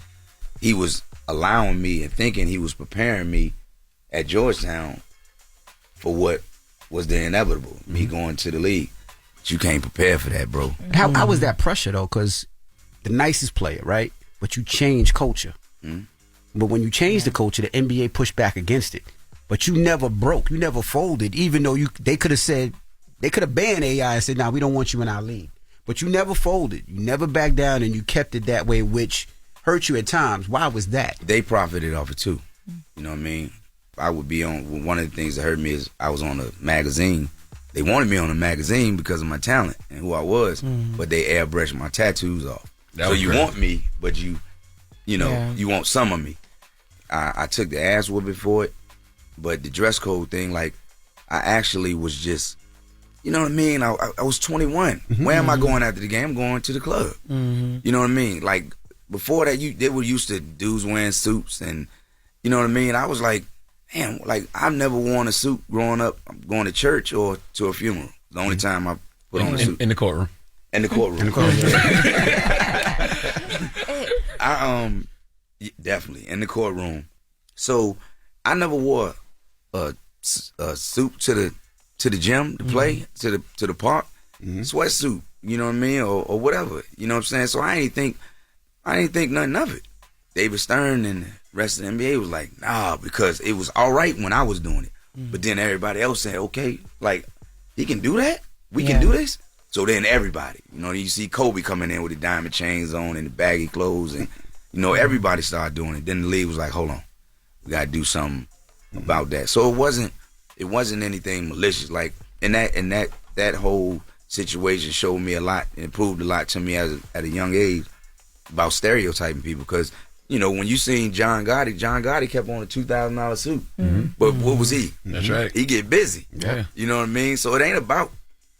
He was allowing me and thinking he was preparing me at Georgetown for what was the inevitable, me going to the league. But you can't prepare for that, bro. How was that pressure, though? Because the nicest player, right? But you change culture. Mm-hmm. But when you change the culture, the NBA pushed back against it. But you never broke. You never folded, even though they could have banned AI and said, nah, we don't want you in our league. But you never folded. You never backed down, and you kept it that way, which hurt you at times. Why was that? They profited off it, too. You know what I mean? I would be on, one of the things that hurt me is I was on a magazine. They wanted me on a magazine because of my talent and who I was, but they airbrushed my tattoos off. So you want me, but you want some of me. I took the ass whooping for it, but the dress code thing, like, I actually was just, you know what I mean? I was 21. Where am I going after the game? I'm going to the club. Mm-hmm. You know what I mean? Like, before that, they were used to dudes wearing suits, and you know what I mean? I was like, damn, like, I've never worn a suit growing up. I'm going to church or to a funeral. The only time I put on a suit. In the courtroom. In the courtroom. Definitely in the courtroom. So I never wore a suit to the gym to play, to the park. Sweatsuit, you know what I mean, or whatever. You know what I'm saying? So I didn't think nothing of it. David Stern and the rest of the NBA was like, nah, because it was all right when I was doing it. But then everybody else said, okay, like, he can do that? We can do this? So then everybody, you see Kobe coming in with the diamond chains on and the baggy clothes, and, everybody started doing it. Then the league was like, hold on, we got to do something about that. So it wasn't anything malicious. Like, and that whole situation showed me a lot, and it proved a lot to me at a young age about stereotyping people, because when you seen John Gotti kept on a $2,000 suit. Mm-hmm. But what was he? That's right. He get busy. Yeah. You know what I mean? So it ain't about,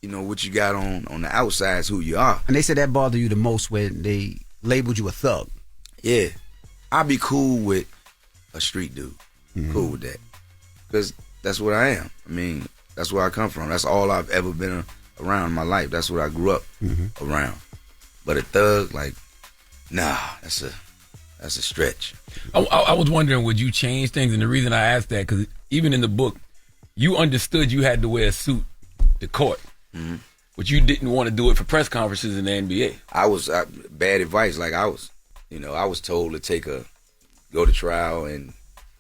what you got on the outside, is who you are. And they said that bothered you the most when they labeled you a thug. Yeah. I'd be cool with a street dude. Mm-hmm. Cool with that. Because that's what I am. I mean, that's where I come from. That's all I've ever been around in my life. That's what I grew up around. But a thug, like, nah, that's that's a stretch. I was wondering, would you change things? And the reason I asked that, because even in the book, you understood you had to wear a suit to court, but you didn't want to do it for press conferences in the NBA. I was bad advice. Like I was told to go to trial and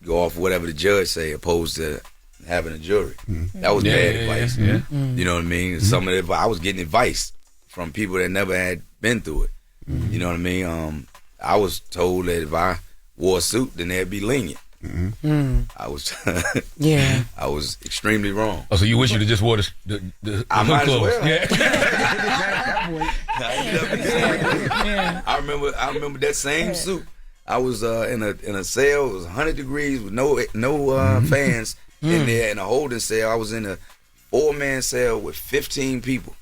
go off whatever the judge say, opposed to having a jury. That was bad advice. Yeah. You know what I mean? Some of it, I was getting advice from people that never had been through it. You know what I mean? I was told that if I wore a suit, then they'd be lenient. I was, I was extremely wrong. Oh, so you wish you'd have just wore the I might as well. Yeah. I remember that same suit. I was in a cell. It was 100 degrees with no fans in there in a holding cell. I was in a 4-man cell with 15 people.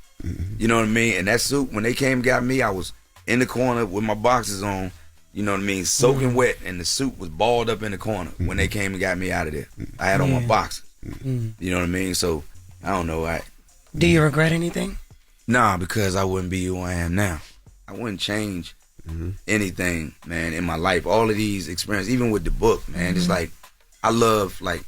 You know what I mean? And that suit, when they came and got me, I was in the corner with my boxers on. You know what I mean? Soaking wet, and the suit was balled up in the corner when they came and got me out of there. I had on my boxers. You know what I mean? So I don't know. Do you regret anything? Nah, because I wouldn't be who I am now. I wouldn't change anything, man, in my life. All of these experiences, even with the book, man, it's like I love, like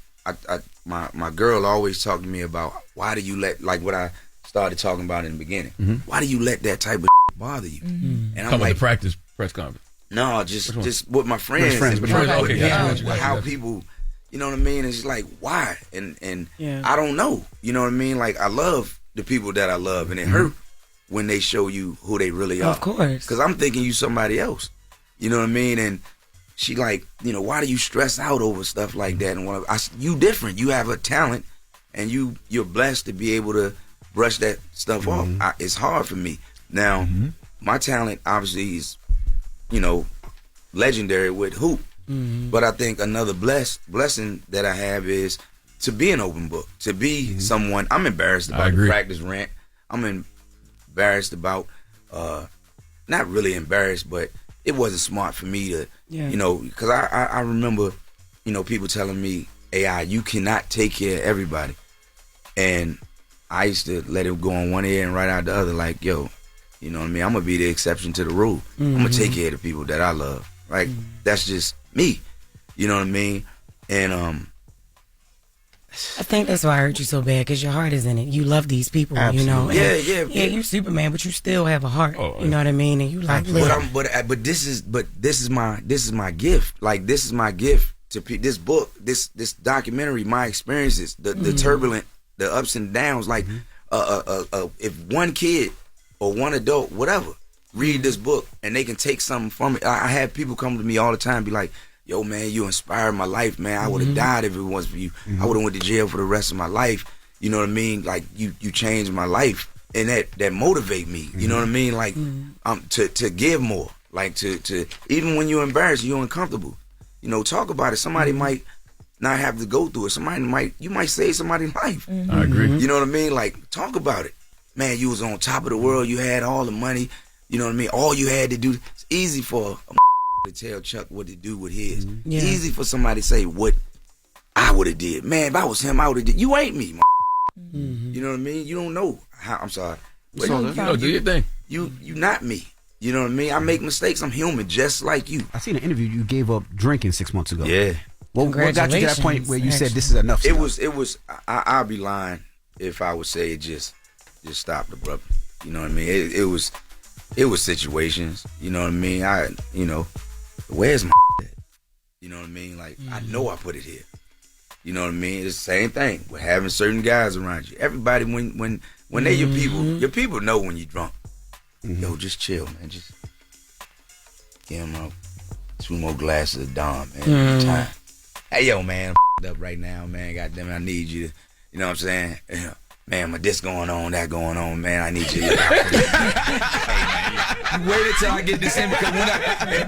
my girl always talked to me about, why do you let, like what I started talking about in the beginning, why do you let that type of bother you? And I'm like, the practice press conference. No, just with my friends. How people, you know what I mean? It's like, why? And I don't know. You know what I mean? Like, I love the people that I love, and it hurt when they show you who they really are. Of course. Because I'm thinking you somebody else. You know what I mean? And she like, why do you stress out over stuff like that? And you different. You have a talent, and you're blessed to be able to brush that stuff off. It's hard for me. Now, my talent obviously is, legendary with hoop. But I think another blessing that I have is to be an open book, to be someone. I'm embarrassed about the practice rant. I'm embarrassed about, not really embarrassed, but it wasn't smart for me to, because I remember, people telling me, AI, you cannot take care of everybody. And I used to let it go on one ear and right out the other, like, yo, you know what I mean? I'm going to be the exception to the rule. I'm going to take care of the people that I love. Like, that's just me. You know what I mean? And I think that's why I hurt you so bad, because your heart is in it. You love these people, Absolutely. Yeah, you Superman, but you still have a heart. You know what I mean? And you like, but this is my gift. Like, this is my gift to this book, this documentary, my experiences, the turbulent, the ups and downs. Like, if one kid or one adult, whatever, read this book and they can take something from it. I have people come to me all the time, be like, yo, man, you inspired my life, man. I would have died if it wasn't for you. I would have went to jail for the rest of my life. You know what I mean? Like, you changed my life, and that motivate me. You know what I mean? Like, to give more. Like, to even when you're embarrassed, you're uncomfortable. Talk about it. Somebody might not have to go through it. You might save somebody's life. I agree. You know what I mean? Like, talk about it. Man, you was on top of the world. You had all the money. You know what I mean? All you had to do. It's easy for to tell Chuck what to do with his. It's easy for somebody to say what I would have did. Man, if I was him, I would have did. You ain't me, You know what I mean? You don't know how. I'm sorry. But do your thing. You not me. You know what I mean? I make mistakes. I'm human, just like you. I seen an interview. You gave up drinking 6 months ago. Yeah. What got you to that point where you said this is enough? It was. I'd be lying if I would say it just stopped abruptly. You know what I mean? It was situations. You know what I mean? Where's my at? You know what I mean? Like, I know I put it here. You know what I mean? It's the same thing with having certain guys around you. Everybody, when they your people know when you're drunk. Yo, just chill, man. Just give them 2 more glasses of Dom, man. Time. Hey, yo, man, I'm up right now, man. Goddamn it, I need you to, you know what I'm saying? Man, this going on, that going on, man. I need you to look out for me. Hey, man, you wait until I get this in, because when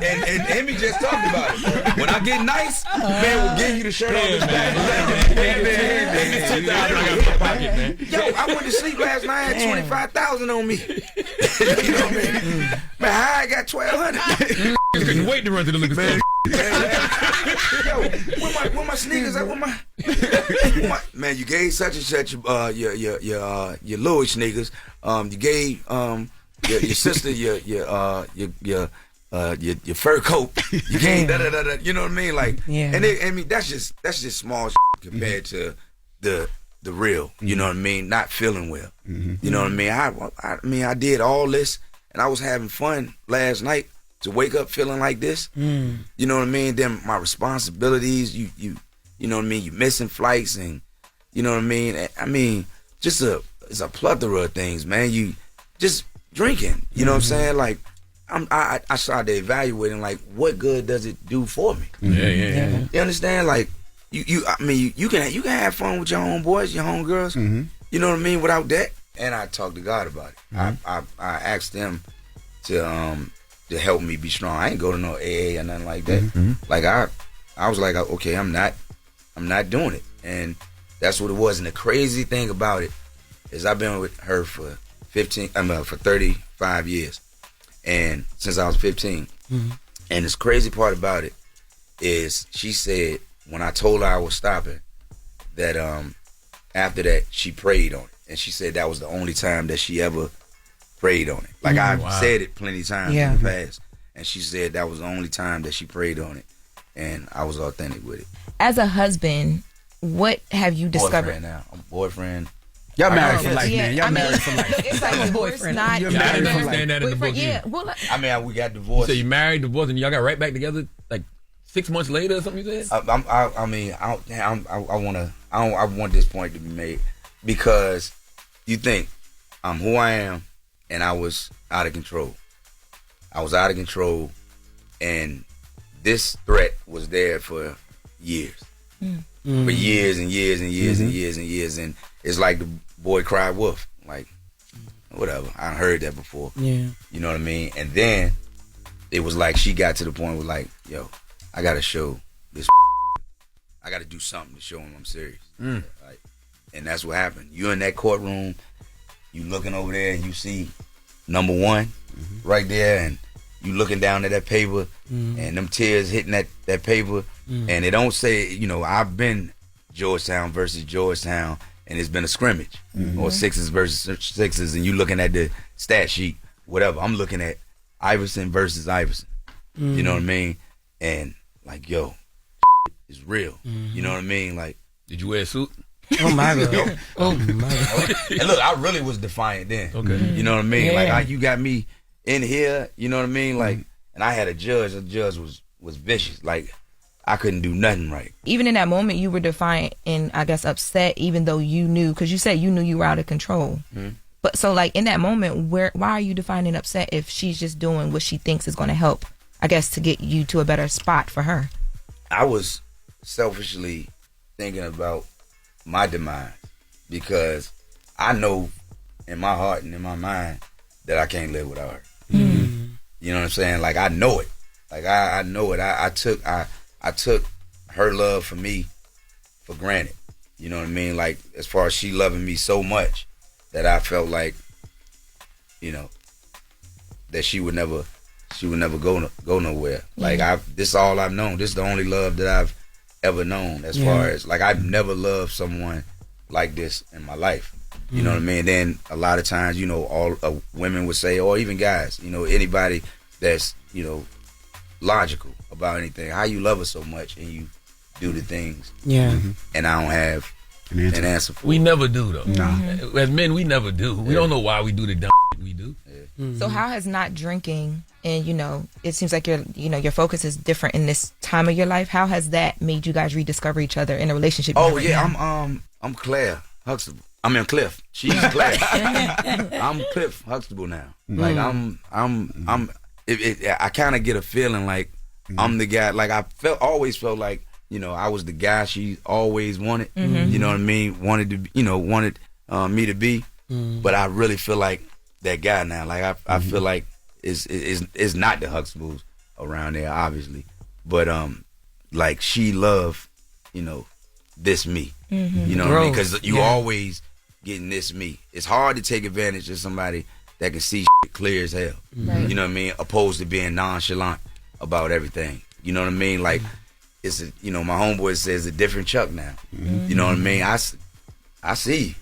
and Emmy just talked about it. When I get nice, man, we'll give you the shirt off his back. Yo, I went to sleep last night, I had $25,000 on me. You know what I mean? Man, how I got $1,200? Couldn't wait to run to the liquor store. Yo, with my sneakers, man, you gave such and such your Louis sneakers. You gave your sister your your fur coat. You can't you know what I mean? Like, and I mean that's just small compared to the real. You know what I mean? Not feeling well. You know what I mean? I mean I did all this and I was having fun last night to wake up feeling like this. You know what I mean? Then my responsibilities, you know what I mean? You missing flights and you know what I mean? I mean, it's a plethora of things, man. You just drinking. You know what I'm saying? Like I started evaluating like what good does it do for me? Yeah. You understand? Like you can have fun with your homeboys, your homegirls. You know what I mean? Without that, and I talked to God about it. I asked Him to help me be strong. I ain't go to no AA or nothing like that. Like I was like, okay, I'm not doing it, and that's what it was. And the crazy thing about it is I've been with her for 35 years. And since I was 15. And this crazy part about it is she said when I told her I was stopping that after that she prayed on it. And she said that was the only time that she ever prayed on it. Like I've said it plenty of times in the past. And she said that was the only time that she prayed on it. And I was authentic with it. As a husband, what have you discovered? Boyfriend. Y'all married for life, man. Y'all married for life. It's like divorce, not You're married for life. That in the book. Yeah. Well, I mean, we got divorced. So you married, divorced, and y'all got right back together like 6 months later or something. You said. I want this point to be made because you think I'm who I am, and I was out of control. I was out of control, and this threat was there for years. For years and years and years and years and years, and it's like the boy cried wolf. Like, whatever. I heard that before. Yeah. You know what I mean? And then it was like she got to the point where like, yo, I gotta show this. I gotta do something to show him I'm serious. Like, and that's what happened. You in that courtroom, you looking over there and you see number one right there, and you looking down at that paper, and them tears hitting that paper, and it don't say, you know, I've been Georgetown versus Georgetown, and it's been a scrimmage, or Sixers versus Sixers, and you looking at the stat sheet, whatever. I'm looking at Iverson versus Iverson. You know what I mean? And like, yo, it's real. You know what I mean? Like, did you wear a suit? Oh my God. Oh my God. And look, I really was defiant then. Okay. You know what I mean? Yeah. Like, you got me in here, you know what I mean? Like, and I had a judge. The judge was vicious. Like, I couldn't do nothing right. even in that moment, you were defiant and I guess upset, even though you knew, because you said you knew you were out of control. But so, like, in that moment, why are you defiant and upset if she's just doing what she thinks is going to help, I guess, to get you to a better spot for her? I was selfishly thinking about my demise because I know in my heart and in my mind that I can't live without her. You know what I'm saying? Like, I know it. Like, I know it. I took her love for me for granted. You know what I mean? Like, as far as she loving me so much that I felt like, you know, that she would never go nowhere. Like, this is all I've known. This is the only love that I've ever known. As far as, like, I've never loved someone like this in my life. You know what I mean? Then a lot of times, you know, all women would say, or even guys, you know, anybody that's, you know, logical about anything, how you love her so much and you do the things. And I don't have an answer for We it. never do, though. As men, we never do. We don't know why we do the dumb shit we do. So how has not drinking, and, you know, it seems like your focus is different in this time of your life, how has that made you guys rediscover each other in a relationship? Oh yeah, I'm Claire Huxtable. I mean Cliff. She's Claire. I'm Cliff Huxtable now. Like, I kind of get a feeling like I'm the guy. Like, I always felt like, you know, I was the guy she always wanted. You know what I mean? Wanted me to be. But I really feel like that guy now. Like, I feel like it's not the Huxtables around there, obviously. But like, she loved, you know, this me. You know what I mean? Because you always getting this me. It's hard to take advantage of somebody that can see shit clear as hell. You know what I mean? Opposed to being nonchalant about everything. You know what I mean? Like, you know, my homeboy says a different Chuck now. You know what I mean? I see.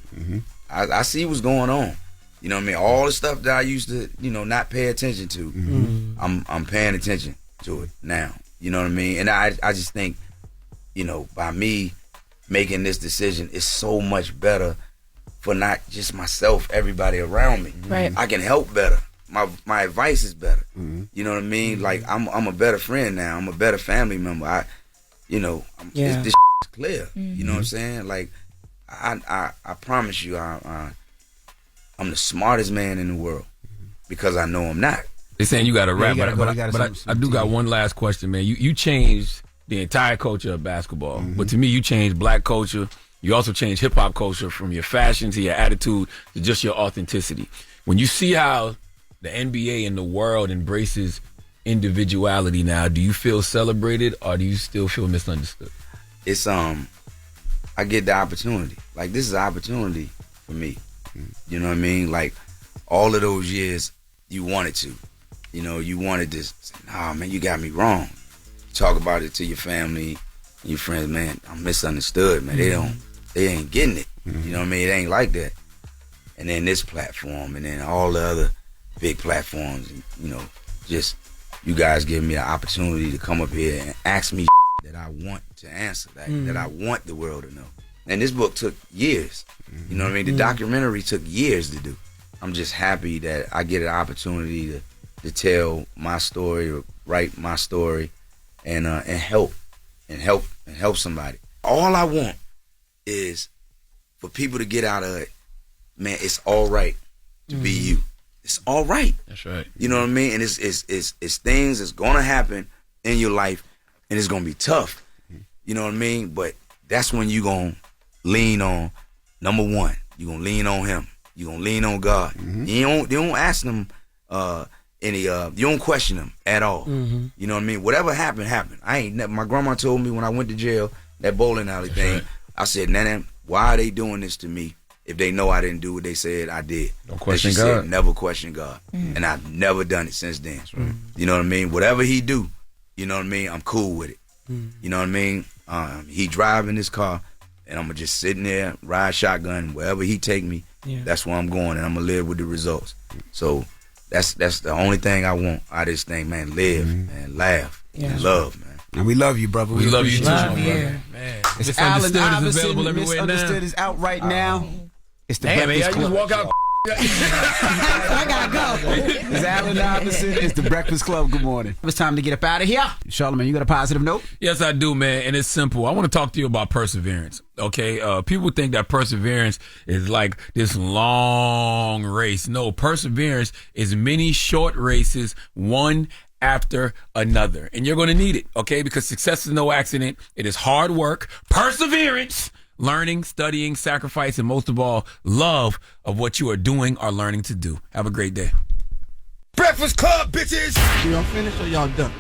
I see what's going on. You know what I mean? All the stuff that I used to, you know, not pay attention to. I'm paying attention to it now. You know what I mean? And I just think, you know, by me making this decision, it's so much better for not just myself, everybody around me. Right. I can help better. My advice is better. You know what I mean? Like I'm a better friend now. I'm a better family member. This is clear. You know what I'm saying? Like I promise you, I'm the smartest man in the world because I know I'm not. They're saying you got to rap, Yeah, but I do got one last question, man. You changed the entire culture of basketball, but to me, you changed black culture. You also changed hip hop culture from your fashion to your attitude to just your authenticity. When you see how the NBA and the world embraces individuality now, do you feel celebrated or do you still feel misunderstood? It's I get the opportunity. Like this is an opportunity for me. You know what I mean? Like all of those years you wanted to. You know, you wanted to say, nah, man, you got me wrong. Talk about it to your family, your friends, man, I'm misunderstood, man. They ain't getting it. You know what I mean? It ain't like that. And then this platform and then all the other big platforms, and, you know, just you guys give me the opportunity to come up here and ask me that I want to answer, that I want the world to know. And this book took years. You know what I mean? The documentary took years to do. I'm just happy that I get an opportunity to tell my story, or write my story, and help somebody. All I want is for people to get out of it. Man, it's all right to be you. It's all right. That's right. You know what I mean? And it's things that's gonna happen in your life, and it's gonna be tough. You know what I mean? But that's when you gonna lean on number one. You gonna lean on Him. You gonna lean on God. You don't ask them you don't question them at all. You know what I mean? Whatever happened, happened. My grandma told me when I went to jail, that bowling alley thing, right. I said, Nana, why are they doing this to me if they know I didn't do what they said I did? Don't question God. Said, never question God. And I've never done it since then. Right. You know what I mean? Whatever He do, you know what I mean? I'm cool with it. You know what I mean? He driving his car, and I'm just sitting there, ride shotgun, wherever He take me, that's where I'm going, and I'm going to live with the results. So that's the only thing I want out of this thing, man. Live, man, laugh, and love, man. And we love you, brother. We love you too, brother. Man. It's Allen Iverson. Available everywhere Misunderstood is out right now. It's the Damn, man, Breakfast you just Club. walk out. I gotta go. It's Allen Iverson. It's the Breakfast Club. Good morning. It's time to get up out of here. Charlamagne, you got a positive note? Yes, I do, man. And it's simple. I want to talk to you about perseverance. Okay, people think that perseverance is like this long race. No, perseverance is many short races, one after another. And you're going to need it, okay? Because success is no accident. It is hard work, perseverance, learning, studying, sacrifice, and most of all, love of what you are doing or learning to do. Have a great day. Breakfast Club, bitches! Y'all finished or y'all done?